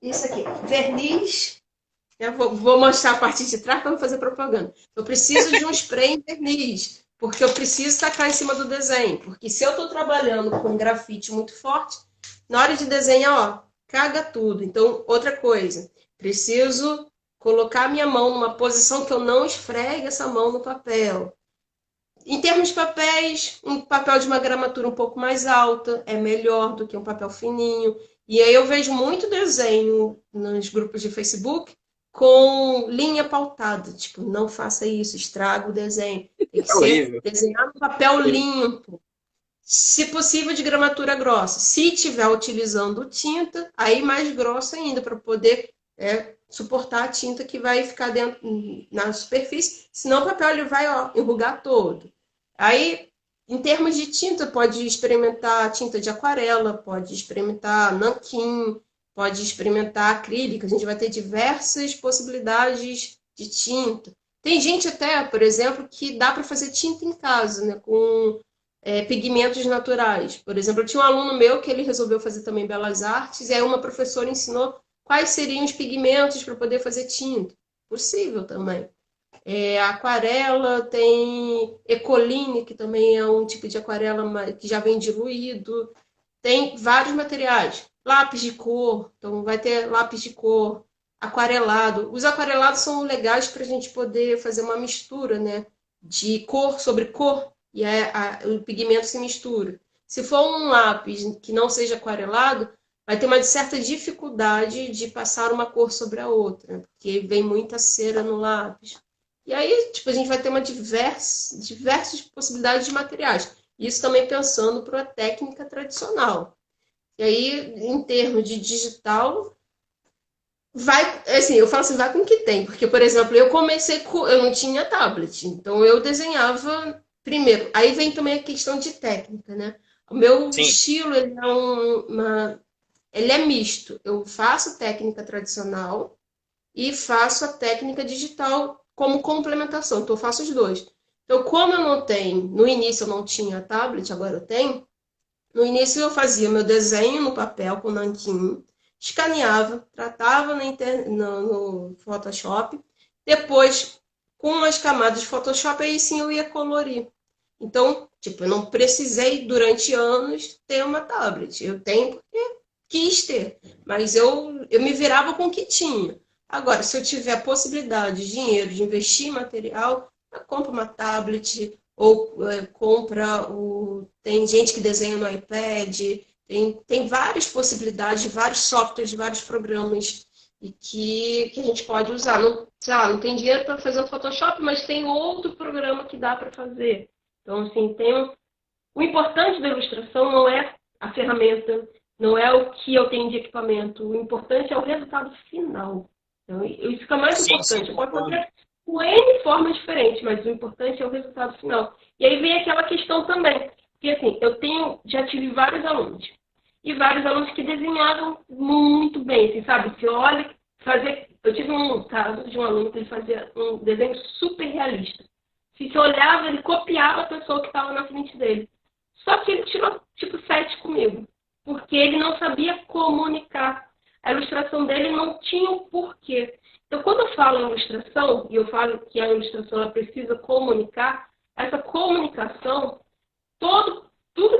isso aqui, verniz. Eu vou mostrar a parte de trás para não fazer propaganda. Eu preciso de um spray em verniz, porque eu preciso tacar em cima do desenho. Porque se eu estou trabalhando com grafite muito forte, na hora de desenhar, ó, caga tudo. Então, outra coisa, preciso colocar minha mão numa posição que eu não esfregue essa mão no papel. Em termos de papéis, um papel de uma gramatura um pouco mais alta é melhor do que um papel fininho. E aí eu vejo muito desenho nos grupos de Facebook com linha pautada. Tipo, não faça isso, estraga o desenho. Tem que É ser horrível. desenhado no papel limpo. Se possível, de gramatura grossa. Se estiver utilizando tinta, aí mais grossa ainda, para poder suportar a tinta que vai ficar dentro na superfície, senão o papel ele vai enrugar todo. Aí, em termos de tinta, pode experimentar tinta de aquarela, pode experimentar nanquim, pode experimentar acrílica. A gente vai ter diversas possibilidades de tinta. Tem gente até, por exemplo, que dá para fazer tinta em casa, né, com pigmentos naturais. Por exemplo, eu tinha um aluno meu que ele resolveu fazer também belas artes, e aí uma professora ensinou quais seriam os pigmentos para poder fazer tinta. Possível também. Aquarela, tem ecoline, que também é um tipo de aquarela que já vem diluído. Tem vários materiais. Lápis de cor, então vai ter lápis de cor, aquarelado. Os aquarelados são legais para a gente poder fazer uma mistura, né, de cor sobre cor, e o pigmento se mistura. Se for um lápis que não seja aquarelado, vai ter uma certa dificuldade de passar uma cor sobre a outra, né, porque vem muita cera no lápis. E aí, tipo, a gente vai ter diversas possibilidades de materiais. Isso também pensando para a técnica tradicional. E aí, em termos de digital, eu falo assim, vai com o que tem. Porque, por exemplo, eu não tinha tablet, então eu desenhava primeiro. Aí vem também a questão de técnica, né? O meu Sim. estilo, ele é misto. Eu faço técnica tradicional e faço a técnica digital como complementação. Então, eu faço os dois. Então, como eu não tenho, no início eu não tinha tablet, agora eu tenho, no início eu fazia meu desenho no papel com nanquim, escaneava, tratava no Photoshop, depois, com as camadas de Photoshop, aí sim eu ia colorir. Então, tipo, eu não precisei durante anos ter uma tablet. Eu tenho porque quis ter, mas eu me virava com o que tinha. Agora, se eu tiver possibilidade, dinheiro de investir em material, eu compro uma tablet ou compra Tem gente que desenha no iPad, tem várias possibilidades, vários softwares, vários programas e que a gente pode usar. Não, sei lá, não tem dinheiro para fazer o Photoshop, mas tem outro programa que dá para fazer. Então, assim, o importante da ilustração não é a ferramenta, não é o que eu tenho de equipamento. O importante é o resultado final. Então, isso fica mais Sim, importante. Eu posso concordo. fazer com N formas diferentes, mas o importante é o resultado final. E aí vem aquela questão também. Porque, assim, já tive vários alunos. E vários alunos que desenhavam muito bem, assim, sabe? Você olha, eu tive um caso de um aluno que ele fazia um desenho super realista. Se você olhava, ele copiava a pessoa que estava na frente dele. Só que ele tirou tipo 7 comigo, porque ele não sabia comunicar. A ilustração dele não tinha um porquê. Então, quando eu falo em ilustração, e eu falo que a ilustração ela precisa comunicar, essa comunicação, tudo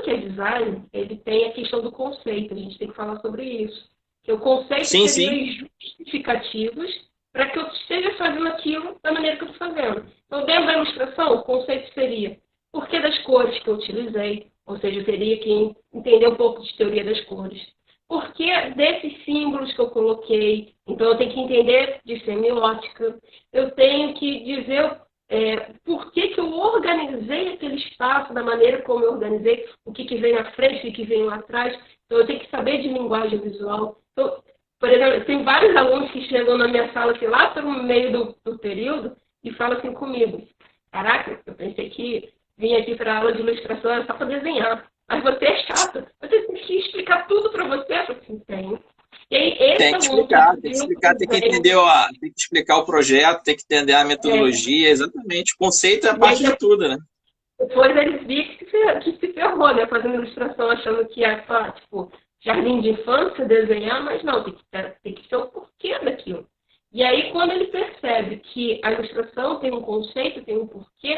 que é design, ele tem a questão do conceito. A gente tem que falar sobre isso. Que o conceito Sim, seriam sim. os justificativos para que eu esteja fazendo aquilo da maneira que eu estou fazendo. Então, dentro da ilustração, o conceito seria por que das cores que eu utilizei, ou seja, eu teria que entender um pouco de teoria das cores. Por que desses símbolos que eu coloquei? Então, eu tenho que entender de semiótica. Eu tenho que dizer por que eu organizei aquele espaço da maneira como eu organizei, o que vem à frente, o que vem lá atrás. Então, eu tenho que saber de linguagem visual. Então, por exemplo, tem vários alunos que chegam na minha sala assim, lá pelo meio do período e falam assim comigo: caraca, eu pensei que vim aqui para aula de ilustração era só para desenhar. Mas você é chata. Você tem que explicar tudo para você. Eu falei assim, tem. E aí, esse Tem que aluno que explicar, tem que desenho, entender, tem que explicar o projeto, tem que entender a metodologia, exatamente. O conceito é a e aí parte de tudo, né? depois eles viram que se ferrou, né? Fazendo ilustração, achando que é só, tipo, jardim de infância, desenhar, mas não, tem que ser o porquê daquilo. E aí, quando ele percebe que a ilustração tem um conceito, tem um porquê,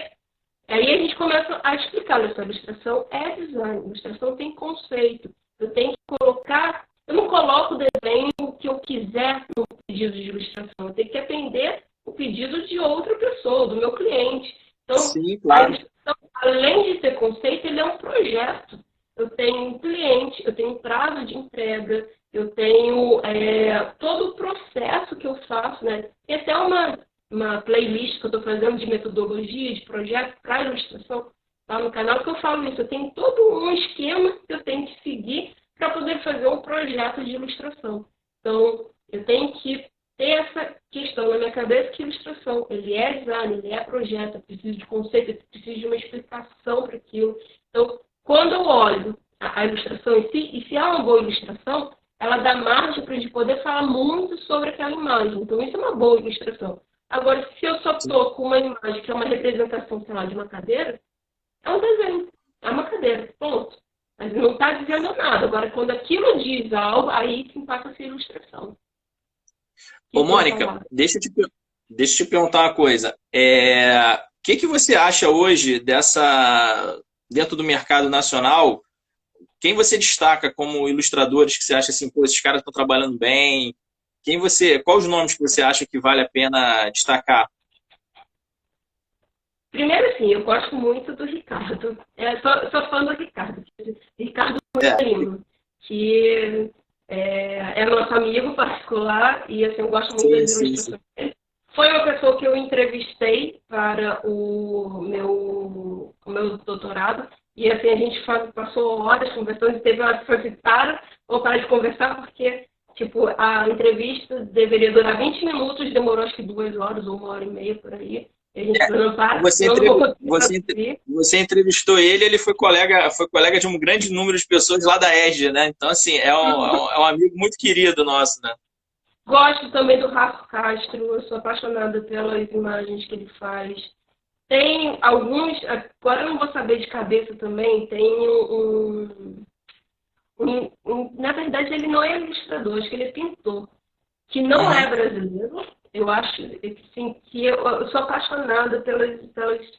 aí a gente começa a explicar, essa ilustração é design, a ilustração tem conceito. Eu tenho que colocar, eu não coloco o desenho que eu quiser no pedido de ilustração, eu tenho que atender o pedido de outra pessoa, do meu cliente. Então, Sim, a claro. ilustração, além de ter conceito, ele é um projeto. Eu tenho um cliente, eu tenho um prazo de entrega, eu tenho todo o processo que eu faço, né? Tem até uma playlist que eu estou fazendo de metodologia, de projeto para ilustração lá no canal, que eu falo isso. Eu tenho todo um esquema que eu tenho que seguir para poder fazer um projeto de ilustração. Então, eu tenho que ter essa questão na minha cabeça que ilustração, ele é design, ele é projeto, eu preciso de conceito, eu preciso de uma explicação para aquilo. Então, quando eu olho a ilustração em si, e se é uma boa ilustração, ela dá margem para a gente poder falar muito sobre aquela imagem. Então, isso é uma boa ilustração. Agora, se eu só estou com uma imagem que é uma representação, sei lá, de uma cadeira, é um desenho, é uma cadeira, ponto. Mas não está dizendo nada. Agora, quando aquilo diz algo, aí sim passa a ser ilustração. Ô, Mônica, deixa eu te perguntar uma coisa. O que você acha hoje dentro do mercado nacional? Quem você destaca como ilustradores que você acha assim, pô, esses caras estão trabalhando bem? Quais os nomes que você acha que vale a pena destacar? Primeiro, assim, eu gosto muito do Ricardo. Sou fã do Ricardo. Ricardo É, Lima, que é nosso amigo particular e assim, eu gosto muito sim, das sim, sim. ilustrações dele. Foi uma pessoa que eu entrevistei para o meu doutorado e assim, a gente passou horas conversando e teve uma hora que foi assim, vou parar de conversar porque tipo, a entrevista deveria durar 20 minutos, demorou acho que 2 horas ou 1 hora e meia por aí. E a gente falou, não para, Você, senão eu não vou conseguir você, traduzir. você entrevistou ele foi colega de um grande número de pessoas lá da ESG, né? Então, assim, é um amigo muito querido nosso, né? Gosto também do Rafa Castro, eu sou apaixonada pelas imagens que ele faz. Tem alguns, agora eu não vou saber de cabeça também, tem na verdade ele não é ilustrador, acho que ele é pintor, que não é Uhum. brasileiro. Eu acho assim, que eu sou apaixonada pelas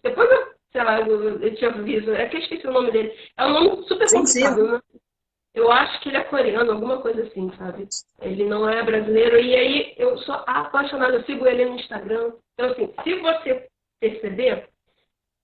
depois sei lá, eu te aviso, é que eu esqueci o nome dele. É um nome super Sim, complicado, sim. né? Eu acho que ele é coreano, alguma coisa assim, sabe? Ele não é brasileiro. E aí eu sou apaixonada, eu sigo ele no Instagram. Então, assim, se você perceber,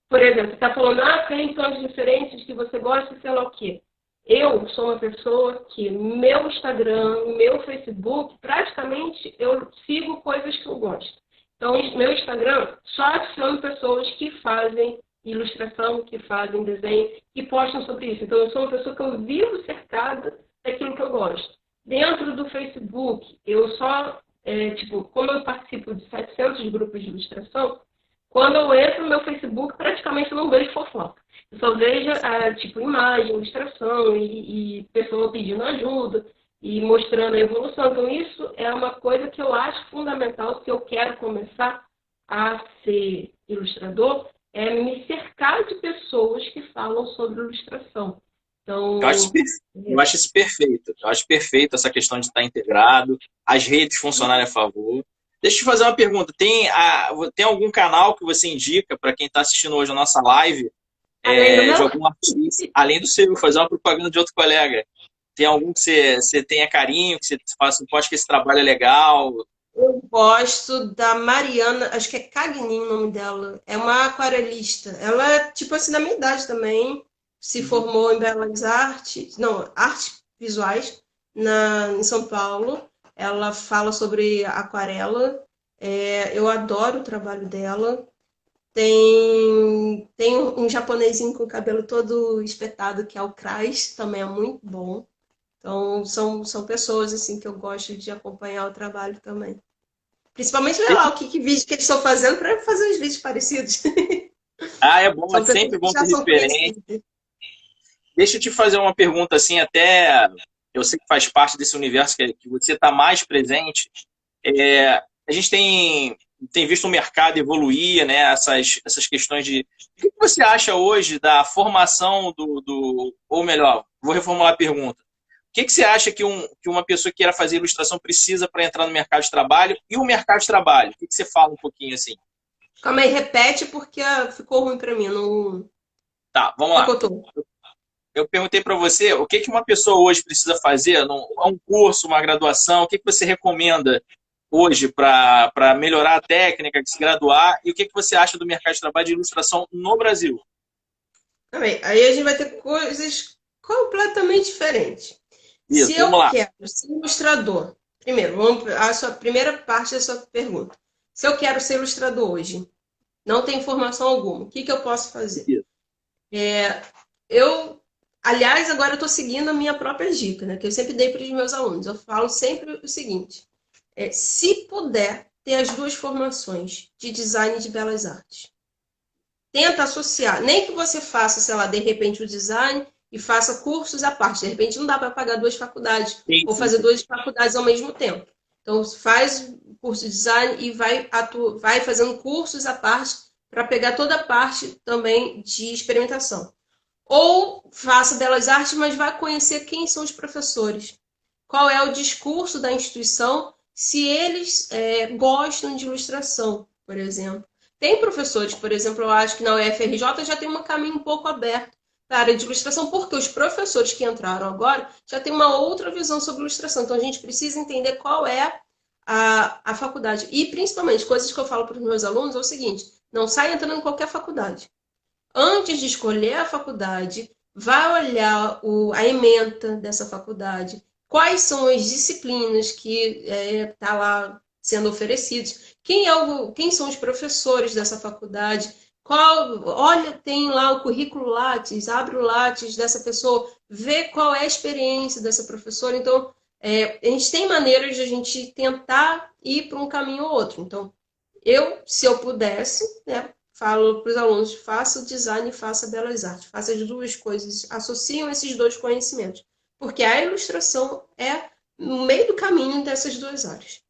por exemplo, você está falando, tem tons diferentes que você gosta, sei lá o quê. Eu sou uma pessoa que meu Instagram, meu Facebook, praticamente eu sigo coisas que eu gosto. Então, meu Instagram só adiciono pessoas que fazem ilustração, que fazem desenho, que postam sobre isso. Então, eu sou uma pessoa que eu vivo cercada daquilo que eu gosto. Dentro do Facebook, eu só, como eu participo de 700 grupos de ilustração, quando eu entro no meu Facebook, praticamente eu não vejo fofoca. Eu só vejo, imagem, ilustração e pessoa pedindo ajuda e mostrando a evolução. Então, isso é uma coisa que eu acho fundamental se eu quero começar a ser ilustrador, é me cercar de pessoas que falam sobre ilustração. Eu acho, Então, eu acho isso perfeito. Eu acho perfeito essa questão de estar integrado, as redes funcionarem a favor. Deixa eu te fazer uma pergunta. Tem algum canal que você indica para quem está assistindo hoje a nossa live, além do de meu, algum artista, além do seu, fazer uma propaganda de outro colega? Tem algum que você tenha carinho, que você fala assim, pô, acho que esse trabalho é legal? eu gosto da Mariana, acho que é Cagnin o nome dela. É uma aquarelista. Ela é, tipo assim, da minha idade também. Se Uhum. formou em Belas Artes, não, artes visuais, em São Paulo. Ela fala sobre aquarela. Eu adoro o trabalho dela. Tem um japonesinho com o cabelo todo espetado, que é o Krais, também é muito bom. Então, são pessoas assim que eu gosto de acompanhar o trabalho também. Principalmente ver lá que vídeo que eles estão fazendo para fazer uns vídeos parecidos. Ah, é bom, é São pessoas sempre que bom já ter são referência. conhecidas. Deixa eu te fazer uma pergunta assim, até eu sei que faz parte desse universo que você está mais presente. A gente tem visto o mercado evoluir, né? Essas questões de. O que você acha hoje da formação ou melhor, vou reformular a pergunta. O que você acha que uma pessoa que queira fazer ilustração precisa para entrar no mercado de trabalho e o mercado de trabalho? O que você fala um pouquinho assim? Calma aí, repete porque ficou ruim para mim. Não Tá, vamos lá. picotou. Eu perguntei para você o que uma pessoa hoje precisa fazer, um curso, uma graduação, o que você recomenda hoje para melhorar a técnica, de se graduar, e o que você acha do mercado de trabalho de ilustração no Brasil? Aí a gente vai ter coisas completamente diferentes. Se Isso, eu vamos lá. quero ser ilustrador, primeiro, a sua primeira parte da sua pergunta. Se eu quero ser ilustrador hoje, não tenho informação alguma, o que eu posso fazer? Isso. Eu, aliás, agora eu estou seguindo a minha própria dica, né? Que eu sempre dei para os meus alunos. Eu falo sempre o seguinte: se puder, ter as duas formações, de design e de belas artes. Tenta associar, nem que você faça, sei lá, de repente o design e faça cursos à parte. De repente não dá para pagar duas faculdades Sim, ou sim, fazer sim. duas faculdades ao mesmo tempo. Então faz curso de design e vai fazendo cursos à parte para pegar toda a parte também de experimentação. Ou faça belas artes, mas vai conhecer quem são os professores. Qual é o discurso da instituição, se eles gostam de ilustração, por exemplo. Tem professores, por exemplo, eu acho que na UFRJ já tem um caminho um pouco aberto para a área de ilustração, porque os professores que entraram agora já têm uma outra visão sobre ilustração. Então a gente precisa entender qual é a faculdade. E principalmente, coisas que eu falo para os meus alunos é o seguinte: não sai entrando em qualquer faculdade. Antes de escolher a faculdade, vai olhar a ementa dessa faculdade, quais são as disciplinas que tá lá sendo oferecidas, quem são os professores dessa faculdade, olha, tem lá o currículo Lattes, abre o Lattes dessa pessoa, vê qual é a experiência dessa professora. Então, a gente tem maneiras de a gente tentar ir para um caminho ou outro. Então, se eu pudesse, né, falo para os alunos, faça o design e faça belas artes. Faça as duas coisas, associam esses dois conhecimentos. Porque a ilustração é no meio do caminho dessas duas áreas.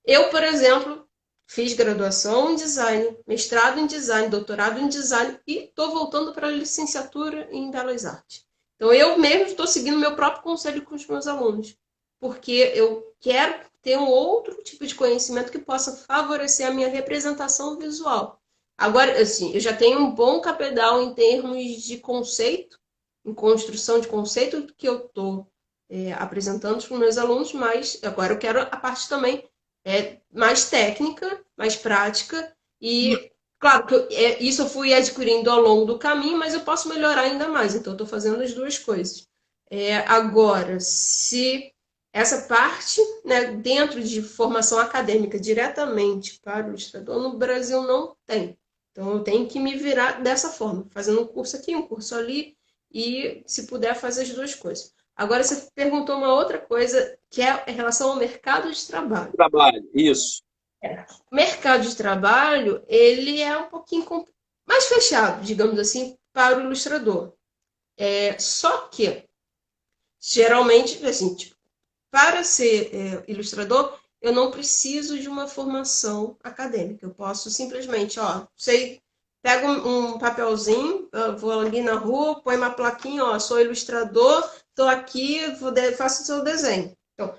Eu, por exemplo, fiz graduação em design, mestrado em design, doutorado em design e estou voltando para a licenciatura em belas artes. Então, eu mesmo estou seguindo meu próprio conselho com os meus alunos, porque eu quero ter um outro tipo de conhecimento que possa favorecer a minha representação visual. Agora, assim, eu já tenho um bom cabedal em termos de conceito, em construção de conceito que eu estou apresentando para os meus alunos, mas agora eu quero a parte também mais técnica, mais prática e claro que isso eu fui adquirindo ao longo do caminho, mas eu posso melhorar ainda mais, então eu estou fazendo as duas coisas. Agora, se essa parte, né, dentro de formação acadêmica diretamente para o ilustrador, no Brasil não tem. Então eu tenho que me virar dessa forma, fazendo um curso aqui, um curso ali, e se puder fazer as duas coisas. Agora você perguntou uma outra coisa, que é em relação ao mercado de trabalho. Trabalho, isso. O mercado de trabalho, ele é um pouquinho mais fechado, digamos assim, para o ilustrador. Só que, geralmente, assim, tipo, para ser ilustrador, eu não preciso de uma formação acadêmica. Eu posso simplesmente, pego um papelzinho, vou ali na rua, põe uma plaquinha, sou ilustrador, estou aqui, faço o seu desenho. Então,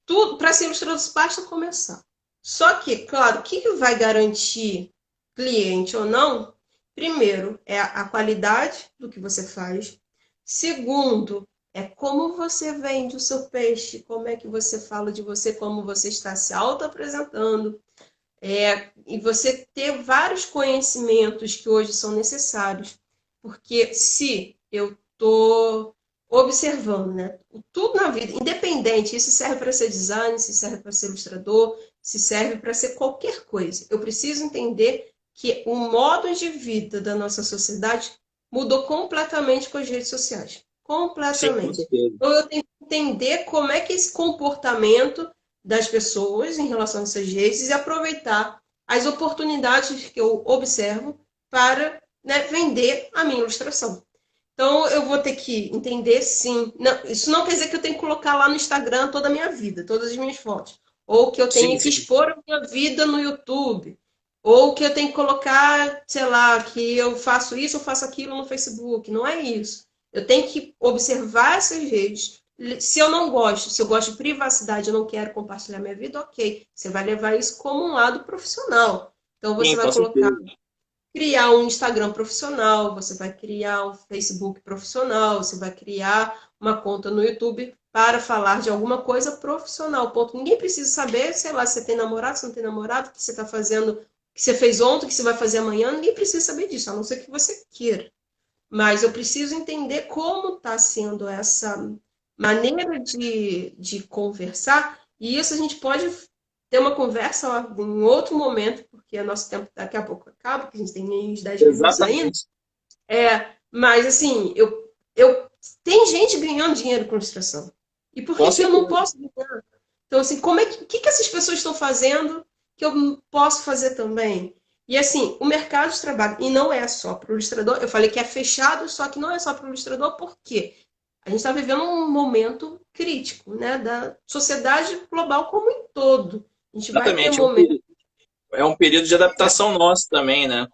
tudo para ser ilustrador basta começar. Só que, claro, o que vai garantir cliente ou não? Primeiro, é a qualidade do que você faz. Segundo, é como você vende o seu peixe, como é que você fala de você, como você está se auto-apresentando. E você ter vários conhecimentos que hoje são necessários. Porque se eu estou observando, né, tudo na vida, independente, isso serve para ser design, se serve para ser ilustrador, se serve para ser qualquer coisa. Eu preciso entender que o modo de vida da nossa sociedade mudou completamente com as redes sociais. Sim, com Completamente. certeza. Então, eu tenho que entender como é que esse comportamento das pessoas em relação a essas redes e aproveitar as oportunidades que eu observo para, né, vender a minha ilustração. Então, eu vou ter que entender, sim. Não, isso não quer dizer que eu tenho que colocar lá no Instagram toda a minha vida, todas as minhas fotos. Ou que eu Sim, tenha que sim. expor a minha vida no YouTube. Ou que eu tenho que colocar, sei lá, que eu faço isso, eu faço aquilo no Facebook. Não é isso. Eu tenho que observar essas redes. Se eu não gosto, se eu gosto de privacidade, eu não quero compartilhar minha vida, ok. Você vai levar isso como um lado profissional. Então, você Sim, com vai colocar certeza. criar um Instagram profissional, você vai criar um Facebook profissional, você vai criar uma conta no YouTube para falar de alguma coisa profissional. Ponto. Ninguém precisa saber, sei lá, se você tem namorado, se não tem namorado, o que você está fazendo, o que você fez ontem, o que você vai fazer amanhã. Ninguém precisa saber disso, a não ser que você queira. Mas eu preciso entender como está sendo essa maneira de conversar, e isso a gente pode ter uma conversa em outro momento, porque o nosso tempo daqui a pouco acaba, porque a gente tem uns 10 minutos ainda. Exatamente. Mas, assim, tem gente ganhando dinheiro com ilustração. E por Com que eu não certeza. posso ganhar? Então, assim, o que essas pessoas estão fazendo que eu posso fazer também? E, assim, o mercado de trabalho, e não é só para o ilustrador, eu falei que é fechado, só que não é só para o ilustrador, por quê? A gente está vivendo um momento crítico, né, da sociedade global como um todo. A gente vai ter Exatamente. momentos. É um período de adaptação nosso também, né?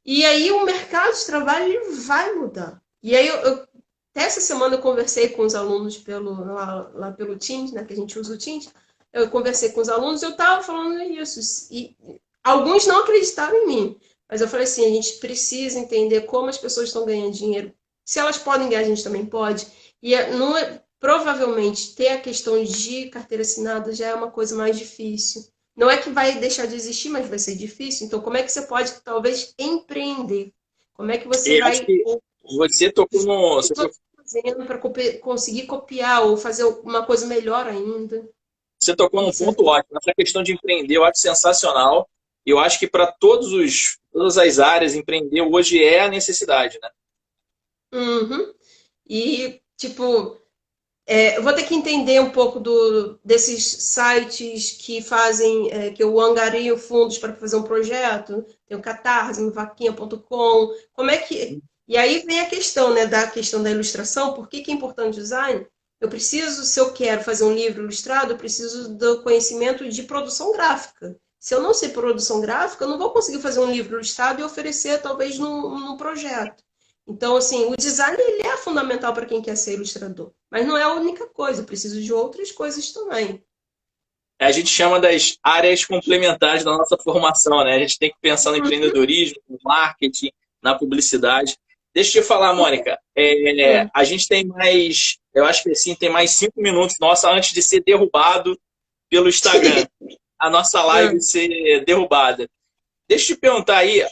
E aí o mercado de trabalho ele vai mudar. E aí até essa semana eu conversei com os alunos lá pelo Teams, né, que a gente usa o Teams. Eu conversei com os alunos, eu estava falando isso. E alguns não acreditaram em mim. Mas eu falei assim, a gente precisa entender como as pessoas estão ganhando dinheiro. Se elas podem ganhar, a gente também pode. E provavelmente ter a questão de carteira assinada já é uma coisa mais difícil. Não é que vai deixar de existir, mas vai ser difícil. Então, como é que você pode, talvez, empreender? Como é que você Eu acho vai... que você tocou no. O que você está fazendo para conseguir copiar ou fazer uma coisa melhor ainda? Você tocou num ponto ótimo. Essa questão de empreender eu acho sensacional. Eu acho que para todas as áreas, empreender hoje é a necessidade, né? Uhum. E, tipo, eu vou ter que entender um pouco desses sites que fazem, que eu angario fundos para fazer um projeto. Tem o Catarse, no vaquinha.com. Como é que. E aí vem a questão, né, da questão da ilustração. Por que é importante o design? Eu preciso, se eu quero fazer um livro ilustrado, eu preciso do conhecimento de produção gráfica. Se eu não sei produção gráfica, eu não vou conseguir fazer um livro ilustrado e oferecer, talvez, num projeto. Então, assim, o design ele é fundamental para quem quer ser ilustrador, mas não é a única coisa, eu preciso de outras coisas também. A gente chama das áreas complementares da nossa formação, né? A gente tem que pensar no empreendedorismo, no marketing, na publicidade. Deixa eu te falar, Mônica. A gente tem mais, eu acho que assim, tem mais 5 minutos, nossa, antes de ser derrubado pelo Instagram. A nossa live ser derrubada. Deixa eu te perguntar aí,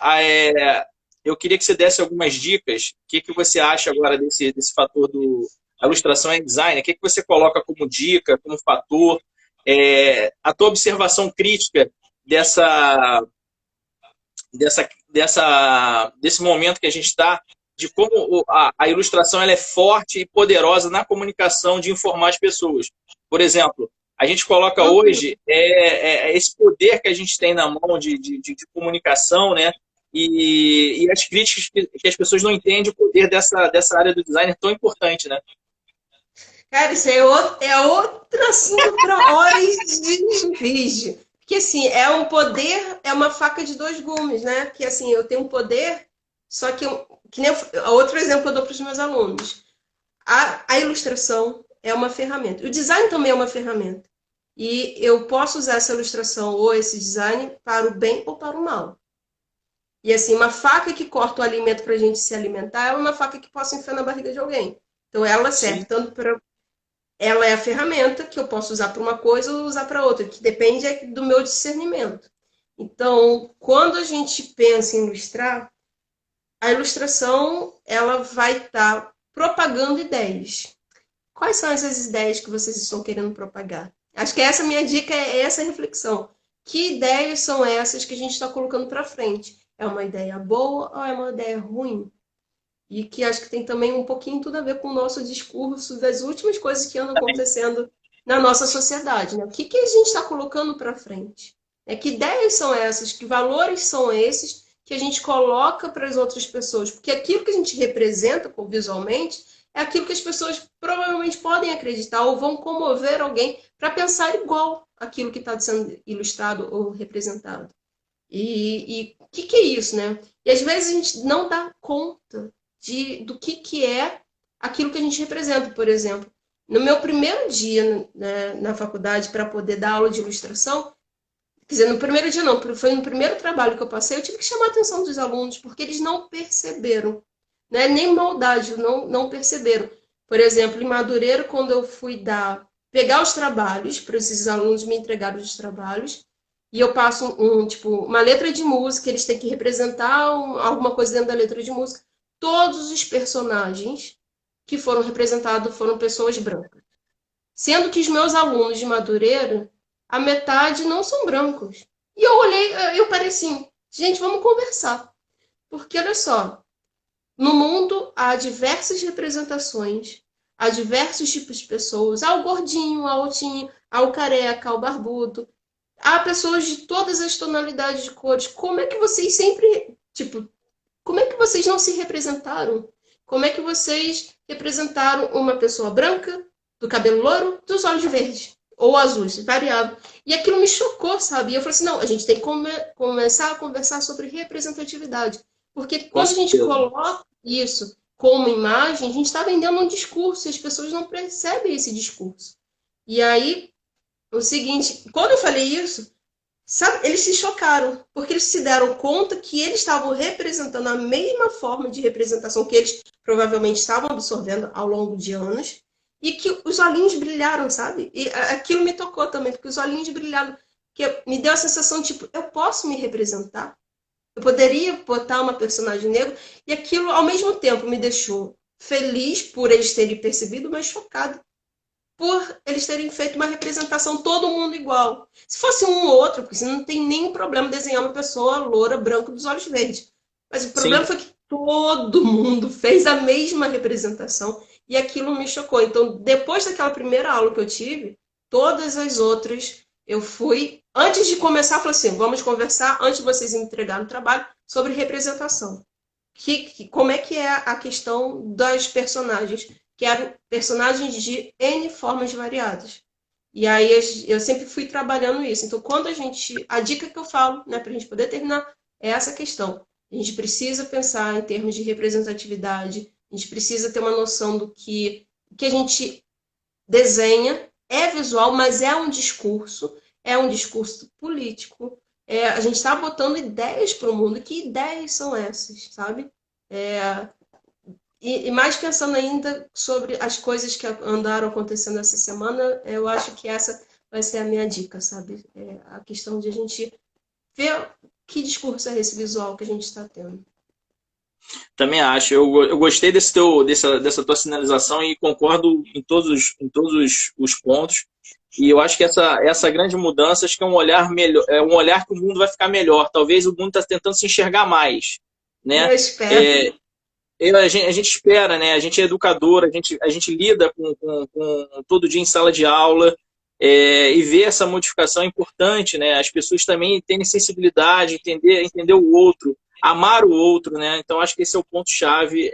eu queria que você desse algumas dicas. O que você acha agora desse fator do a ilustração e design? O que você coloca como dica, como fator? A tua observação crítica desse momento que a gente está, de como a ilustração ela é forte e poderosa na comunicação de informar as pessoas. Por exemplo, a gente coloca hoje esse poder que a gente tem na mão de comunicação, né? E as críticas que as pessoas não entendem o poder dessa área do design é tão importante, né? Cara, isso outro assunto para horas de vídeo. Porque, assim, é um poder, é uma faca de dois gumes, né? Que, assim, eu tenho um poder, só que nem outro exemplo que eu dou para os meus alunos. A ilustração é uma ferramenta. O design também é uma ferramenta. E eu posso usar essa ilustração ou esse design para o bem ou para o mal. E, assim, uma faca que corta o alimento para a gente se alimentar é uma faca que possa enfiar na barriga de alguém. Então, ela serve tanto para ela é a ferramenta que eu posso usar para uma coisa ou usar para outra, que depende do meu discernimento. Então, quando a gente pensa em ilustrar, a ilustração ela vai estar propagando ideias. Quais são essas ideias que vocês estão querendo propagar? Acho que essa minha dica é essa reflexão. Que ideias são essas que a gente está colocando para frente? É uma ideia boa ou é uma ideia ruim? E que acho que tem também um pouquinho tudo a ver com o nosso discurso das últimas coisas que andam acontecendo na nossa sociedade. Né? O que a gente está colocando para frente? Que ideias são essas? Que valores são esses que a gente coloca para as outras pessoas? Porque aquilo que a gente representa visualmente é aquilo que as pessoas provavelmente podem acreditar ou vão comover alguém para pensar igual aquilo que está sendo ilustrado ou representado. E o que é isso, né? E às vezes a gente não dá conta do que é aquilo que a gente representa. Por exemplo, no meu primeiro dia, né, na faculdade para poder dar aula de ilustração, quer dizer, no primeiro dia não, foi no primeiro trabalho que eu passei, eu tive que chamar a atenção dos alunos, porque eles não perceberam, né? Nem maldade, não perceberam. Por exemplo, em Madureira, quando eu fui pegar os trabalhos, para esses alunos me entregaram os trabalhos, e eu passo tipo, uma letra de música, eles têm que representar alguma coisa dentro da letra de música. Todos os personagens que foram representados foram pessoas brancas. Sendo que os meus alunos de Madureira, a metade não são brancos. E eu olhei, eu parei assim, gente, vamos conversar. Porque, olha só, no mundo há diversas representações, a diversos tipos de pessoas, ao gordinho, ao altinho, ao careca, ao barbudo. Há pessoas de todas as tonalidades de cores. Como é que vocês sempre, tipo, como é que vocês não se representaram? Como é que vocês representaram uma pessoa branca, do cabelo louro, dos olhos verdes? Ou azuis, variável. E aquilo me chocou, sabe? E eu falei assim, não, a gente tem que começar a conversar sobre representatividade. Porque quando a gente coloca isso como imagem, a gente está vendendo um discurso e as pessoas não percebem esse discurso. E aí, o seguinte, quando eu falei isso, sabe, eles se chocaram, porque eles se deram conta que eles estavam representando a mesma forma de representação que eles provavelmente estavam absorvendo ao longo de anos, e que os olhinhos brilharam, sabe? E aquilo me tocou também, porque os olhinhos brilharam, que me deu a sensação, tipo, eu posso me representar? Eu poderia botar uma personagem negra, e aquilo, ao mesmo tempo, me deixou feliz por eles terem percebido, mas chocado por eles terem feito uma representação todo mundo igual. Se fosse um ou outro, porque você não tem nenhum problema desenhar uma pessoa loura, branca, dos olhos verdes. Mas o problema foi que todo mundo fez a mesma representação e aquilo me chocou. Então, depois daquela primeira aula que eu tive, todas as outras eu fui, antes de começar, eu falei assim, vamos conversar, antes de vocês entregarem o trabalho, sobre representação. Como é que é a questão das personagens? Que eram personagens de N formas variadas. E aí eu sempre fui trabalhando isso. Então, a dica que eu falo, né, para a gente poder terminar, é essa questão. A gente precisa pensar em termos de representatividade, a gente precisa ter uma noção do que a gente desenha, é visual, mas é um discurso político. A gente está botando ideias para o mundo. Que ideias são essas, sabe? E mais pensando ainda sobre as coisas que andaram acontecendo essa semana, eu acho que essa vai ser a minha dica, sabe? A questão de a gente ver que discurso é esse visual que a gente está tendo. Também acho. Eu gostei dessa tua sinalização e concordo em todos os pontos. E eu acho que essa grande mudança, acho que é um olhar melhor, é um olhar que o mundo vai ficar melhor. Talvez o mundo está tentando se enxergar mais, né? Eu espero. A gente espera, né? A gente é educador, a gente lida com todo dia em sala de aula, e ver essa modificação é importante, né? As pessoas também terem sensibilidade, entender o outro, amar o outro, né? Então acho que esse é o ponto-chave,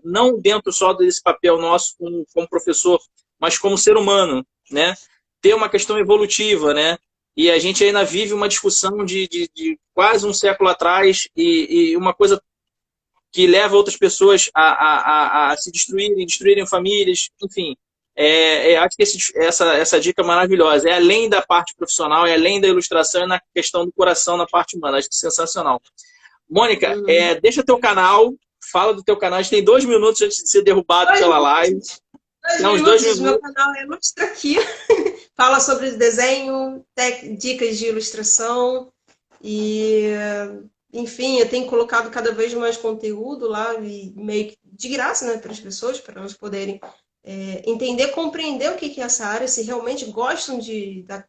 não dentro só desse papel nosso como professor, mas como ser humano, né? Ter uma questão evolutiva, né? E a gente ainda vive uma discussão de quase um século atrás e uma coisa que leva outras pessoas a se destruírem famílias, enfim. Acho que essa dica é maravilhosa. É além da parte profissional, é além da ilustração, é na questão do coração, na parte humana. Acho que é sensacional. Mônica, deixa teu canal, fala do teu canal. A gente tem 2 minutos antes de ser derrubado pela live. Uns 2 minutos. Meu canal é Ilustra Aqui. Fala sobre desenho, dicas de ilustração e... Enfim, eu tenho colocado cada vez mais conteúdo lá, e meio que de graça, né, para as pessoas, para elas poderem entender, compreender o que é essa área, se realmente gostam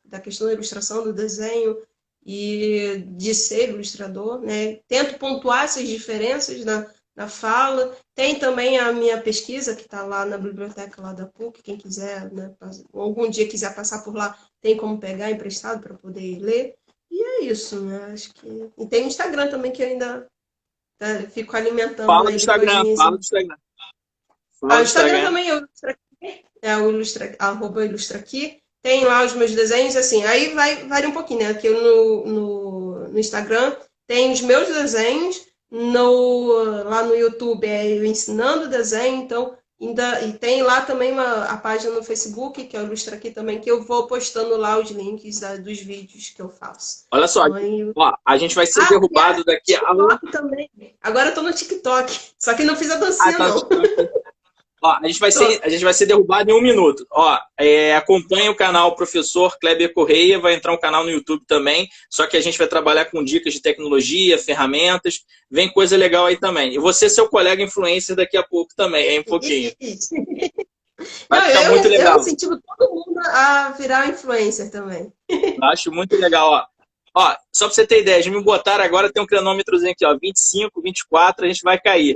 da questão da ilustração, do desenho e de ser ilustrador, né? Tento pontuar essas diferenças na fala. Tem também a minha pesquisa, que está lá na biblioteca lá da PUC, quem quiser, né, algum dia quiser passar por lá, tem como pegar emprestado para poder ler. E é isso, né? Acho que... E tem o Instagram também, que eu ainda fico alimentando. Fala do Instagram. O Instagram também é o Ilustra Aqui, @Ilustra Aqui. Tem lá os meus desenhos, assim, aí varia um pouquinho, né? Aqui no Instagram tem os meus desenhos, lá no YouTube eu ensinando desenho, então... E tem lá também a página no Facebook, que é o Ilustra Aqui também, que eu vou postando lá os links dos vídeos que eu faço. Olha só, a gente vai ser derrubado daqui a... TikTok também. Agora eu tô no TikTok, só que não fiz a dancinha, não. A gente vai ser derrubado em 1 minuto. Acompanhe o canal Professor Kleber Correia, vai entrar um canal no YouTube também, só que a gente vai trabalhar com dicas de tecnologia, ferramentas, vem coisa legal aí também. E você, seu colega influencer, daqui a pouco também, um pouquinho. Vai ficar muito legal. Eu incentivo todo mundo a virar influencer também. Acho muito legal, só pra você ter ideia, já me botaram agora, tem um cronômetrozinho aqui, 25, 24, a gente vai cair.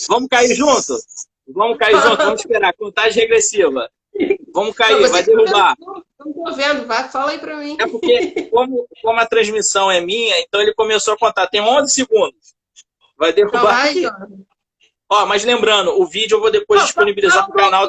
Vamos cair junto? Vamos cair junto, vamos esperar. Contagem regressiva. Vamos cair, vai derrubar. Não tô vendo, vai, fala aí pra mim. É porque, como a transmissão é minha, então ele começou a contar. Tem 11 segundos. Vai derrubar Então vai, aqui. Jordan. Ó, mas lembrando, o vídeo eu vou depois disponibilizar no canal